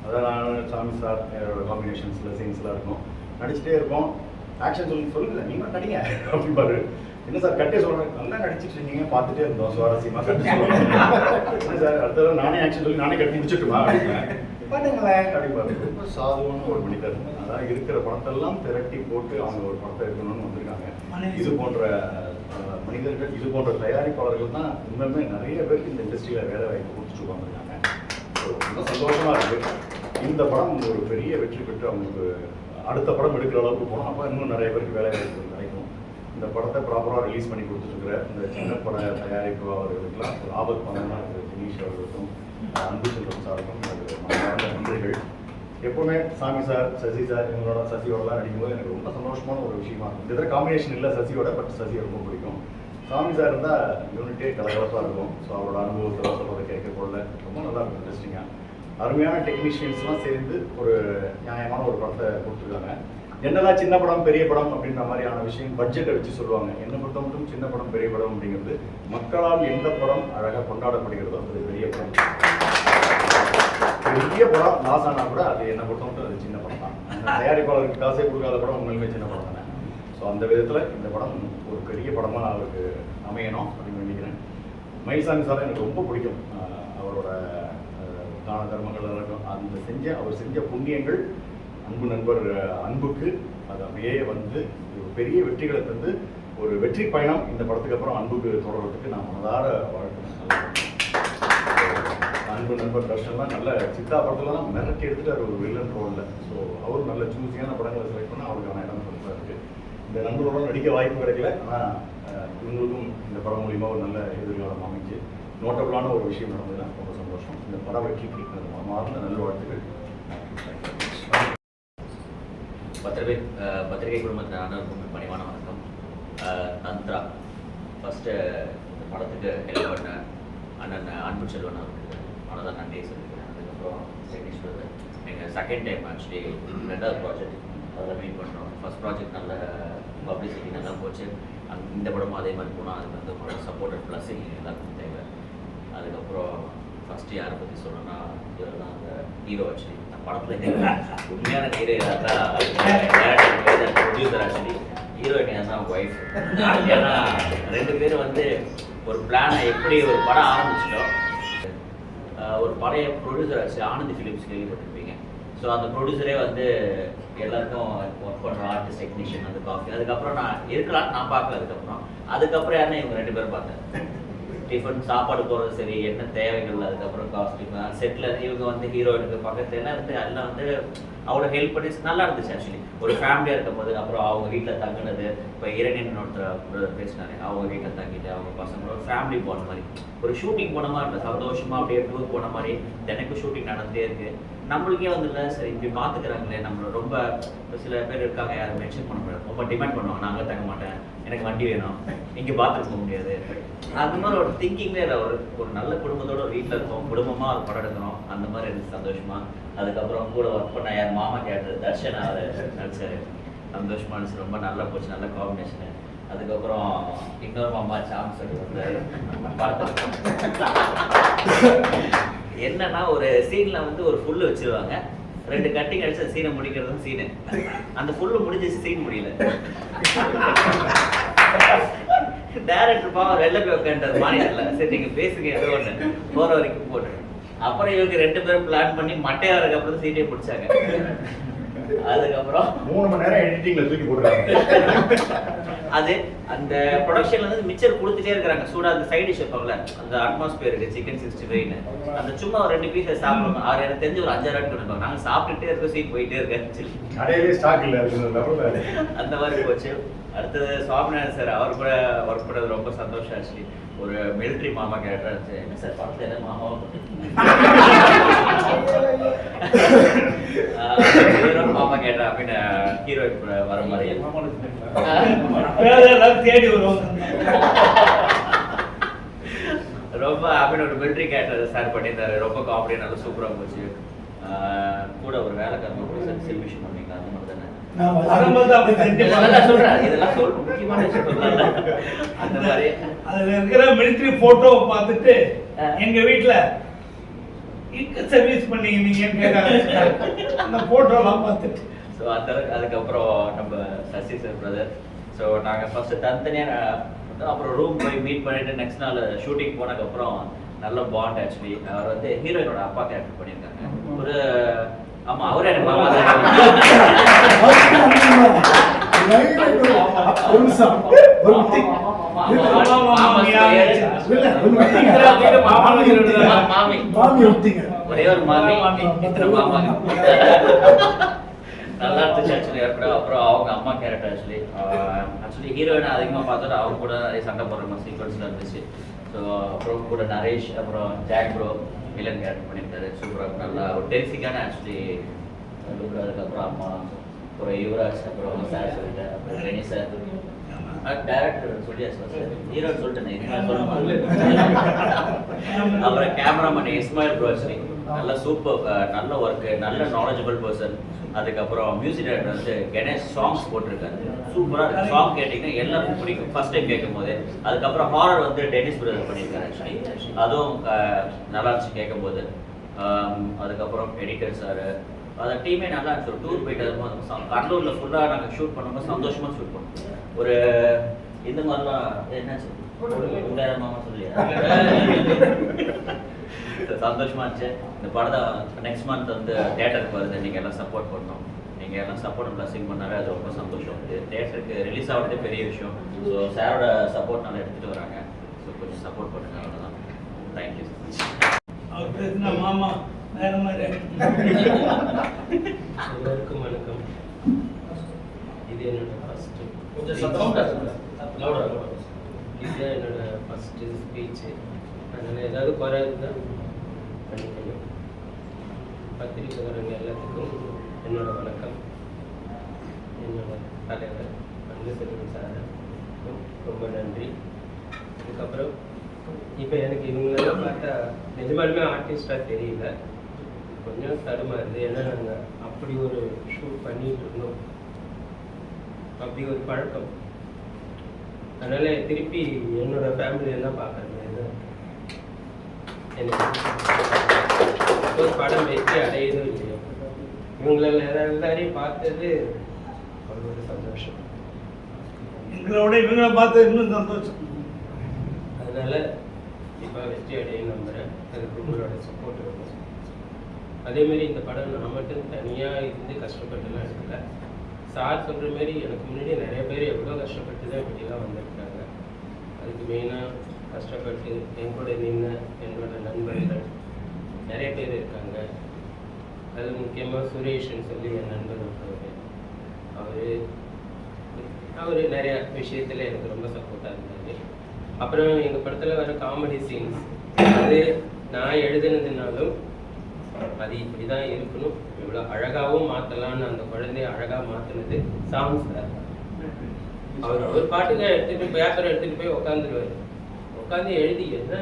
அதான் நான் சாமி சார் காம்பினேஷன்ஸில் சீன்ஸ்லாம் இருக்கும், நடிச்சுட்டே இருப்போம். ஆக்ஷன் சொல்லுங்க நீங்கள் நடிங்க அப்படின்பாரு. என்ன சார் கட்டே சொல்கிறேன், நல்லா நடிச்சிட்டு இருக்கீங்க, பார்த்துட்டே இருந்தோம் சுவாரஸ்யமாக கட்டி சொல்லுவேன் சார். அடுத்த நானே ஆக்ஷன் சொல்லி நானே கட்டி முடிச்சுட்டுமா அப்படின்னா பண்ணுங்களேன் அப்படிப்பாரு. ரொம்ப சாதுவான ஒரு மனிதர். அதான் இருக்கிற படத்தெல்லாம் திரட்டி போட்டு அவங்க ஒரு படத்தை இருக்கணும்னு வந்திருக்காங்க. இது போன்ற மனிதர்கள், இது போன்ற தயாரிப்பாளர்கள் தான் இன்னுமே நிறைய பேருக்கு இந்த இண்டஸ்ட்ரியில் வேலை வாய்ப்பு கொடுத்துட்டு வந்துருக்காங்க. ரொம்ப சந்தோஷமா இருக்கு. இந்த படம் ஒரு பெரிய வெற்றி பெற்று அவங்களுக்கு அடுத்த படம் எடுக்கிற அளவுக்கு போனோம். அப்போ இன்னும் நிறைய பேருக்கு வேலை வாய்ப்பு கிடைக்கும். இந்த படத்தை ப்ராப்பராக ரிலீஸ் பண்ணி கொடுத்துருக்குற இந்த சின்ன பட தயாரிப்பு அவர்களுக்கெல்லாம் ஒரு ஆபத்து பண்ணணும்னா தினேஷ் அவர்களுக்கும் அன்பு செல்வம் சாருக்கும் நன்றிகள். எப்பவுமே சாமி சார், சசி சார், இவங்களோட சசியோடலாம் நடிக்கும்போது எனக்கு ரொம்ப சந்தோஷமான ஒரு விஷயமா இருக்கும். இந்த தடவை காம்பினேஷன் இல்லை சசியோட, பட் சசியை ரொம்ப பிடிக்கும். சாமி சார் இருந்தால் யூனிட்டே கலகலப்பாக இருக்கும். ஸோ அவரோட அனுபவத்தில் சொல்கிறத கேட்க போடல ரொம்ப நல்லா இருக்கும், இன்ட்ரெஸ்டிங்காக. அருமையான டெக்னீஷியன்ஸ்லாம் சேர்ந்து ஒரு நியாயமான ஒரு படத்தை கொடுத்துருக்காங்க. ஜென்ரலாக சின்ன படம் பெரிய படம் அப்படின்ற மாதிரியான விஷயம் பட்ஜெட்டை வச்சு சொல்லுவாங்க. என்னை பொறுத்த மட்டும் சின்ன படம் பெரிய படம் அப்படிங்கிறது மக்களால் எந்த படம் அழகாக கொண்டாடப்படுகிறதோ அது பெரிய படம். பெரிய படம் லாஸ் ஆனால் கூட அது என்னை பொறுத்த மட்டும் அது சின்ன படம் தான். தயாரிப்பாளருக்கு காசே கொடுக்காத படம் உண்மையிலுமே சின்ன படம் தானே. ஸோ அந்த விதத்தில் இந்த படம் ஒரு பெரிய படமாக அவருக்கு அமையணும் அப்படின்னு நினைக்கிறேன். மயில்சாமி சார் எனக்கு ரொம்ப பிடிக்கும். அவரோட தான தர்மங்கள் இருக்கும், அவர் செஞ்ச புண்ணியங்கள் அன்பு நண்பர் அன்புக்கு அது அப்படியே வந்து ஒரு பெரிய வெற்றிகளை தந்து ஒரு வெற்றி பயணம் இந்த படத்துக்கு அப்புறம் அன்புக்கு தொடர்றதுக்கு நான் மனதார வாழ்க்கை. அன்பு நண்பர் தர்ஷன்லாம் நல்ல சித்தா படத்துலலாம் மிரட்டி எடுத்துட்டு ஒரு வில்லன் ரோலில். ஸோ அவரும் நல்ல சூஸியான படங்களை செலக்ட் பண்ணால் அவருக்கான இடம் பெருசாக இருக்குது. இந்த நண்பரோட நடிக்க வாய்ப்பு கிடைக்கல, ஆனால் இவங்களுக்கும் இந்த படம் மூலிமா ஒரு நல்ல எதிர்காலம் அமைஞ்சு நோட்டபுளான ஒரு விஷயம் நடந்தது. எனக்கு ரொம்ப சந்தோஷம். இந்த பட வெற்றிக்கு மார்ந்த நல்ல வாழ்த்துக்கள். பத்திரிகை குடும்பத்தின் அனைவருக்கும் பணிவான வணக்கம். தந்த்ரா ஃபஸ்ட்டு இந்த படத்துக்கு ஹெல்ப் பண்ண அண்ணன் அன்பு செல்வன் அவருக்கு மனதான் நன்றியை சொல்லிக்கிறேன். அதுக்கப்புறம் டெக்னீஸ்வர் எங்கள் செகண்ட் டைம் ஆக்சுவலி 2வது ப்ராஜெக்ட் அதில் மீட் பண்ணுறோம். ஃபஸ்ட் ப்ராஜெக்ட் நல்ல பப்ளிசிட்டி நல்லா போச்சு. இந்த படமும் அதே மாதிரி போனால் அதுக்கு வந்து உங்களோட சப்போர்ட் ப்ளஸ் எல்லாருக்கும் தேவை. அதுக்கப்புறம் ஃபஸ்ட்டு யாரை பற்றி சொல்லணும்னா இவர் தான் அந்த ஹீரோ. ஆக்சுவலி நான் படத்தில் உண்மையான ஹீரோ தான் ப்ரொடியூசர். ஆக்சுவலி ஹீரோயின் தான் ஒய்ஃப். ஏன்னா 2 பேரும் வந்து ஒரு பிளானை எப்படி ஒரு படம் ஆரம்பிச்சிட்டோம். ஒரு பழைய ப்ரொடியூசர் ஆச்சு ஆனந்த் ஃபிலிப்ஸ் கேள்விப்பட்டிருப்பீங்க. ஸோ அந்த ப்ரொடியூசரே வந்து எல்லாருக்கும் ஒர்க் பண்ணுற ஆர்டிஸ்ட் டெக்னீஷியன் அந்த காஃபி. அதுக்கப்புறம் நான் இருக்கலான்னு நான் பார்க்கல. அதுக்கப்புறம் யாருன்னா இவங்க 2 பேரும் பார்த்தேன். டிஃபன் சாப்பாடு போகிறது சரி, என்ன தேவைகள், அதுக்கப்புறம் காஸ்டியூம் செட்டில் இவங்க வந்து ஹீரோயினுக்கு பக்கத்துல எல்லாம் வந்து அதெல்லாம் வந்து அவ்வளோ ஹெல்ப் பண்ணி நல்லா இருந்துச்சு. ஆக்சுவலி ஒரு ஃபேமிலியாக இருக்கும் போது அப்புறம் அவங்க வீட்டில் தங்கினது. இப்போ இரணியன் ஒருத்தர் பேசினாரு, அவங்க வீட்டில் தங்கிட்டு அவங்க பசங்களோட ஃபேமிலி போன மாதிரி ஒரு ஷூட்டிங் போன மாதிரி இருந்தது. சந்தோஷமாக அப்படியே டூர் போன மாதிரி தினைக்கும் ஷூட்டிங் நடந்தே இருக்குது. நம்மளுக்கே வந்து இல்லை சரி இப்படி பார்த்துக்கிறாங்களே நம்மளை. ரொம்ப சில பேர் இருக்காங்க, யாரும் மென்ஷன் பண்ண முடியாது, ரொம்ப டிமாண்ட் பண்ணுவாங்க. நான் அங்கே தங்க மாட்டேன், எனக்கு வண்டி வேணும், இங்கே பார்த்துட்டு போக முடியாது. அந்த மாதிரி ஒரு திங்கிங்லே ஒரு நல்ல குடும்பத்தோட ஒரு வீட்டில் இருக்கோம், குடும்பமாக ஒரு படம் எடுக்கணும். அந்த மாதிரி எனக்கு சந்தோஷமா. அதுக்கப்புறம் கூட ஒர்க் பண்ண யார் மாமா கேட்டர் தர்ஷன் அவர் நடிச்சாரு. சந்தோஷமா இருந்துச்சு, ரொம்ப நல்லா போச்சு, நல்ல காம்பினேஷனு. அதுக்கப்புறம் இன்னொரு மாமா சான்ஸ் வந்து என்னன்னா ஒரு சீன்ல வந்து ஒரு ஃபுல்லு வச்சிருவாங்க, 2 கட்டிங் அடிச்சு அந்த சீனை முடிக்கிறது சீனு. அந்த ஃபுல்லு முடிஞ்சிச்சு, சீன் முடியல. டைரக்டர் பாவம் வெளில போய் உட்காந்துறது மானிட்டர்ல. சரி நீங்க பேசுங்க ஏதோ ஒன்று போற வரைக்கும் போட்டு. அப்புறம் இவங்க 2 பேரும் பிளான் பண்ணி மட்டையாருக்கு அப்புறம் சீட்டை பிடிச்சாங்க. அதுக்கப்புறம் 3 மணி நேரம் எடிட்டிங்ல தூக்கி போட்டுருக்காங்க. அது அந்த ப்ரொடக்ஷன்ல வந்து மிச்சர் கொடுத்துட்டே இருக்காங்க சூடா. அந்த சைடு டிஷ் வைப்பாங்கல்ல, அந்த அட்மாஸ்பியருக்கு சிக்கன் 65 அது சும்மா ஒரு 2 பீஸ் சாப்பிடுவோம். அவர் எனக்கு தெரிஞ்சு ஒரு 5-6 ஆட் பண்ணுவாங்க. நாங்கள் சாப்பிட்டுட்டே இருக்கோம், சீட் போயிட்டே இருக்கேன். கடையிலே ஸ்டாக் இல்லை அந்த மாதிரி போச்சு. அடுத்தது சுவாமிநாதன் சார், அவர் கூட ஒர்க் பண்ணது ரொம்ப சந்தோஷம். ஆக்சுவலி ஒரு மிலிட்ரி மாமா கேரக்டர் இருந்துச்சு. என்ன சார் படத்துல என்ன மாமாவா மாமா கேட்டா அப்படின்னு ஹீரோயின் வர மாதிரி தேடி வருவாங்க. ரொம்ப அப்படின்னு ஒரு மிலிட்ரி கேரக்டர் சார் பண்ணியிருந்தாரு. ரொம்ப காமெடியாக நல்லா சூப்பராக போச்சு. கூட ஒரு வேலைக்காரங்க கூட சார் செல்விஷன் பண்ணீங்க. அந்த மாதிரி தானே சொல்றேன். இதெல்லாம் சொல்ற முக்கியமான விஷயம். அந்த மாதிரி அதுல இருக்கிற மிலிட்ரி போட்டோவை பார்த்துட்டு எங்க வீட்டுல இங்க சர்வீஸ் பண்ணீங்க நீங்கன்னு கேட்காங்க. அந்த போட்டோலாம் பார்த்துட்டு ஸோ அதுக்கப்புறம் நம்ம சசி சார் பிரதர். ஸோ நாங்கள் ஃபர்ஸ்ட் தனித்தனியாக அப்புறம் ரூம் போய் மீட் பண்ணிட்டு நெக்ஸ்ட் நாள் ஷூட்டிங் போனதுக்கப்புறம் நல்ல பாண்ட். ஆக்சுவலி அவர் வந்து ஹீரோயினோட அப்பா கேரக்டர் பண்ணியிருக்காங்க. ஒரு ஆமா அவரே எனக்கு மாமா ஒரே ஒரு மாமி மாமா நல்லா இருந்துச்சு. ஆக்சுவலி அப்புறம் அவங்க அம்மா கேரக்டர் ஆக்சுவலி ஹீரோயினை அதிகமாக பார்த்தோம். அவங்க கூட நிறைய சண்டை போடுற மாதிரி சீக்வன்ஸ்ல இருந்துச்சு. ஸோ அப்புறம் கூட நரேஷ் அப்புறம் ஜாக் ப்ரோ வில்லன் கேரக்டர் பண்ணியிருக்காரு. சூப்பராக நல்லா ஒரு டென்சிக்கான ஆக்சுவலி. அதுக்கப்புறம் அம்மா அப்புறம் யுவராஜ் அப்புறம் சார் சொல்லிட்டேன். அப்புறம் ரெனி சார் டேரக்டர் சொல்லியாச்சு சார், ஹீரோ சொல்லிட்டேன். அப்புறம் கேமராமேன் இஸ்மாயில் ப்ரோ ஆக்சுவலி நல்ல சூப்பர், நல்ல ஒர்க்கு, நல்ல நாலேஜபிள் பர்சன். அதுக்கப்புறம் மியூசிக் டைரக்டர் வந்து கணேஷ் சாங்ஸ் போட்டிருக்காரு. சூப்பராக இருக்கு. சாங் கேட்டிங்கன்னா எல்லாருக்கும் பிடிக்கும் ஃபர்ஸ்ட் டைம் கேட்கும் போது. அதுக்கப்புறம் ஹாரர் வந்து டெனிஸ் பிரதர் பண்ணியிருக்காரு. ஆக்சுவலி அதுவும் நல்லா இருந்துச்சு கேட்கும் போது. அதுக்கப்புறம் எடிட்டர் சார் அந்த டீமே நல்லா இருந்துச்சு. டூர் போயிட்டு இருக்கும்போது கடலூரில் ஃபுல்லாக நாங்கள் ஷூட் பண்ணும்போது சந்தோஷமாக ஷூட் பண்ணோம். ஒரு இந்த மாதிரிலாம் என்னாச்சு உண்டாயிரமாமா சொல்லியா சந்தோஷமா இருந்துச்சு. இந்த படம் நெக்ஸ்ட் மந்த் வந்து தியேட்டருக்கு வருது. நீங்கள் எல்லாம் சப்போர்ட் பண்ணணும். நீங்கள் எல்லாம் சப்போர்ட் பிளஸிங் பண்ணாவே அது ரொம்ப சந்தோஷம். தியேட்டருக்கு ரிலீஸ் ஆகிறதே பெரிய விஷயம். ஸோ சாரோட சப்போர்ட் நல்லா எடுத்துகிட்டு வராங்க. ஸோ கொஞ்சம் சப்போர்ட் பண்ணுங்க, அவ்வளோதான். Thank you so much. அவர் பேசுனா மாமா வேற மாதிரி. எல்லாருக்கும் வணக்கம். இது என்னோட ஃபர்ஸ்ட் கொஞ்சம் சத்தமாக பேசுங்க. இது என்னோட ஃபர்ஸ்ட் ஸ்பீச். அதனால் ஏதாவது குறை இருந்தால் பண்ணிக்கணும். பத்திரிக்கைக்காரங்க எல்லாத்துக்கும் என்னோட வணக்கம். என்னோட தலைவர் அன்புசெல்வன் சார் ரொம்ப நன்றி. அதுக்கப்புறம் இப்போ எனக்கு இவங்களெல்லாம் பார்த்தா நிஜமாலுமே ஆர்டிஸ்டாக தெரியல, கொஞ்சம் தடுமாறுது. ஏன்னா நாங்கள் அப்படி ஒரு ஷூட் பண்ணிட்டு இருந்தோம், அப்படி ஒரு பழக்கம். அதனால திருப்பி என்னோட ஃபேமிலியெல்லாம் பார்க்குறது எனக்கு ஒரு படம் வெற்றி அடையதோ இல்லையோ, இவங்களெல்லாம் எல்லாரையும் பார்த்தது அவ்வளோ ஒரு சந்தோஷம். எங்களோட இவங்களை பார்த்து இன்னும் சந்தோஷம். அதனால இப்போ வெற்றி அடையும் நம்புகிறேன். அதுக்கு உங்களோட சப்போர்ட் இருக்கும். அதேமாரி இந்த படம் நான் மட்டும் தனியாக இருந்து கஷ்டப்பட்டுலாம் எடுக்கல. சார் சொல்கிற மாரி எனக்கு முன்னாடி நிறைய பேர் எவ்வளோ கஷ்டப்பட்டு தான் இப்படிலாம் வந்திருக்காங்க. அதுக்கு மெயினாக கஷ்டப்பட்டு என் கூட நின்று என்னோட நண்பர்கள் நிறைய பேர் இருக்காங்க. அது முக்கியமாக சுரேஷ்ன்னு சொல்லி என் நண்பர் ஒருத்தவர், அவர் நிறைய விஷயத்தில் எனக்கு ரொம்ப சப்போர்ட்டாக இருந்தார். அப்புறம் எங்கள் படத்தில் வர காமெடி சீன்ஸ் அது நான் எழுதுனதுனாலும் அது இப்படி தான் இருக்கணும், இவ்வளோ அழகாகவும் மாற்றலான்னு அந்த குழந்தைய அழகாக மாற்றினது சாங்ஸ் தான். அவர் ஒரு பாட்டுக்கு எடுத்துகிட்டு பேப்பர் எடுத்துகிட்டு போய் உட்காந்துருவார். உட்காந்து எழுதி என்ன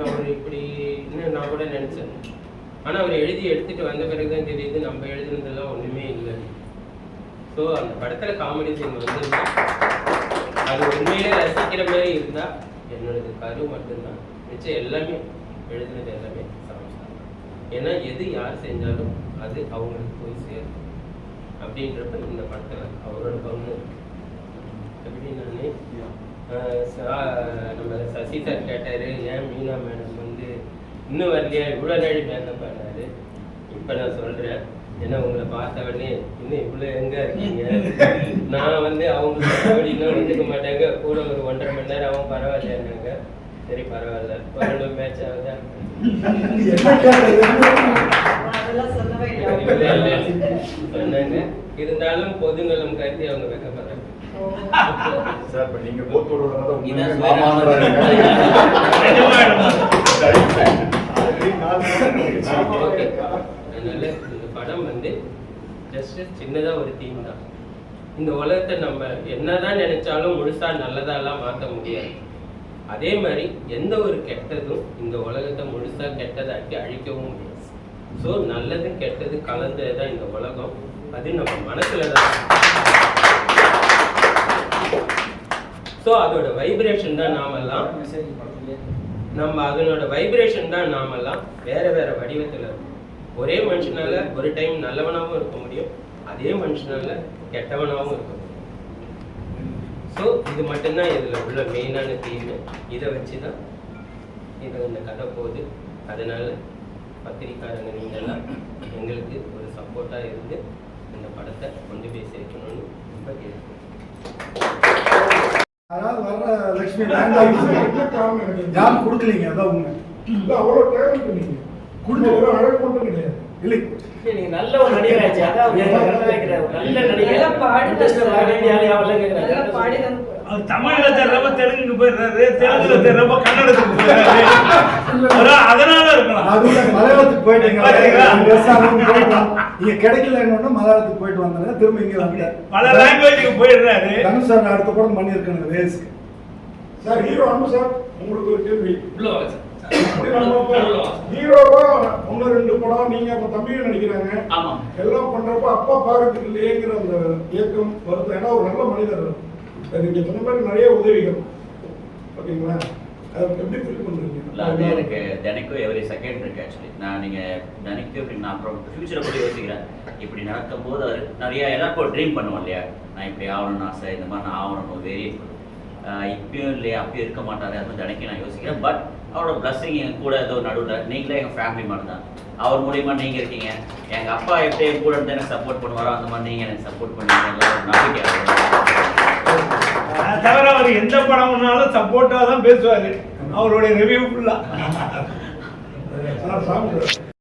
அவர் இப்படின்னு நான் கூட நினச்சேன். ஆனால் அவர் எழுதி எடுத்துகிட்டு வந்த பிறகு தான் தெரியுது நம்ம எழுதுனதெல்லாம் ஒன்றுமே இல்லை. ஸோ அந்த படத்தில் காமெடி சீன் வந்து அது உண்மையிலே ரசிக்கிற மாதிரி இருந்தால் என்னோடது கரு மட்டும்தான், மிச்சம் எல்லாமே எழுதுனது எல்லாமே சாங்ஸ் தான். ஏன்னா எது யார் செஞ்சாலும் அது அவங்களுக்கு போய் சேரும் அப்படின்றப்ப இந்த படத்தில் அவரோட பங்கு எப்படி நம்ம சசி சார் கேட்டார், ஏன் மீனா மேடம் வந்து இன்னும் வரலையா இவ்வளோ நாள் மேக்கப் பண்ணாரு. இப்போ நான் சொல்கிறேன், ஏன்னா உங்களை பார்த்த உடனே இன்னும் இவ்வளோ எங்கே இருக்கீங்க, நான் வந்து அவங்க அப்படின்னா வந்துக்க மாட்டாங்க, கூட ஒரு 1.5 மணி நேரம் அவங்க பரவாயில்லைன்னாங்க. சரி பரவாயில்ல, 12 மேட்ச் ஆகுதா சொன்னாங்க. இருந்தாலும் பொதுநலம் கருதி அவங்க வைக்கப்படுறாங்க. சார் இப்போ நீங்கள் போத்தோட அதனால இந்த படம் வந்து ஜஸ்ட் சின்னதாக ஒரு தீம் தான். இந்த உலகத்தை நம்ம என்னதான் நினைச்சாலும் முழுசா நல்லதாலாம் மாற்ற முடியாது. அதே மாதிரி எந்த ஒரு கெட்டதும் இந்த உலகத்தை முழுசா கெட்டதாக்கி அழிக்கவும் முடியாது. ஸோ நல்லது கெட்டது கலந்தது தான் இந்த உலகம். அது நம்ம மனசுல தான். ஸோ அதோட வைப்ரேஷன் தான் நாமெல்லாம் அதனோட வைப்ரேஷன் தான் நாமெல்லாம் வேற வேற வடிவத்தில் இருக்கும். ஒரே மனுஷனால ஒரு டைம் நல்லவனாகவும் இருக்க முடியும், அதே மனுஷனால கெட்டவனாகவும் இருக்க முடியும். ஸோ இது மட்டும்தான் இதில் உள்ள மெயினான தீம். இதை வச்சு தான் இந்த கதை போகுது. அதனால பத்திரிக்காரங்க நீங்கள்லாம் எங்களுக்கு ஒரு சப்போர்ட்டாக இருந்து இந்த படத்தை கொண்டு போய் சேர்க்கணும்னு ரொம்ப கேட்குறேன். அதாவது வர்ற லட்சுமி யாரும் கொடுக்கலீங்க, அதான் உண்மை. அவ்வளோ டேலண்ட் நீங்க கொடுத்த அழகு மட்டும் கிடையாது. இல்லை நீங்க நல்ல ஒரு நடிகராச்சு. அதான் நல்ல நடிகர். அவர் தமிழ்ல தெரியறப்ப தெலுங்குக்கு போயிடுறாரு, தெலுங்குல தெரியறப்ப கன்னடத்துக்கு போயிடுறாரு. அதனால இருக்கலாம். அதுல மலையாளத்துக்கு போயிட்டீங்க, நீங்க கிடைக்கலன்னு மலையாளத்துக்கு போயிட்டு வந்தாங்க, திரும்ப இங்க வந்து பல லாங்குவேஜுக்கு போயிடுறாரு. தனுஷ் சார் அடுத்த படம் பண்ணியிருக்காங்க ரேஸ்க்கு. சார் ஹீரோ அன்பு சார், உங்களுக்கு ஒரு கேள்வி. ஹீரோவா 1-2 படம் நீங்க அப்ப தம்பியும் நடிக்கிறாங்க, எல்லாம் பண்றப்ப அப்பா பாக்கிறதுக்கு இல்லையேங்கிற அந்த இயக்கம் வருது. ஏன்னா ஒரு நல்ல மனிதர், நீங்க சொன்ன மாதிரி நிறைய உதவிகள், ஓகேங்களா? அதை எப்படி ஃபீல் பண்றீங்க? அது எனக்கு தினைக்கும் எவ்ரி செகண்ட் இருக்கு. ஆக்சுவலி நான் தினைக்கும் நான் அப்புறம் ஃபியூச்சரை கூட யோசிக்கிறேன். இப்படி நடக்கும்போது அது நிறைய எல்லாருக்கும் ஒரு ட்ரீம் பண்ணுவோம் இல்லையா, நான் இப்படி ஆகணும்னு ஆசை, இந்த மாதிரி நான் ஆகணும் வேரியேட் பண்ணுவோம். இப்பயும் இல்லையா அப்பயும் இருக்க மாட்டாரு, அது தினைக்கும் நான் யோசிக்கிறேன். பட் அவரோட பிளஸ்ஸிங் எங்கள் கூட ஏதோ நடுவில் நீங்களே எங்கள் ஃபேமிலி மாதிரி தான். அவர் மூலியமாக நீங்கள் இருக்கீங்க. எங்கள் அப்பா எப்படி என் கூட இருந்து எனக்கு சப்போர்ட் பண்ணுவாரோ அந்த மாதிரி நீங்கள் எனக்கு சப்போர்ட் பண்ணுவீங்க நம்பிக்கை. தவிர அவர் எந்த படம்னாலும் சப்போர்ட்டாக தான் பேசுவார். அவருடைய ரிவ்யூ ஃபுல்லாக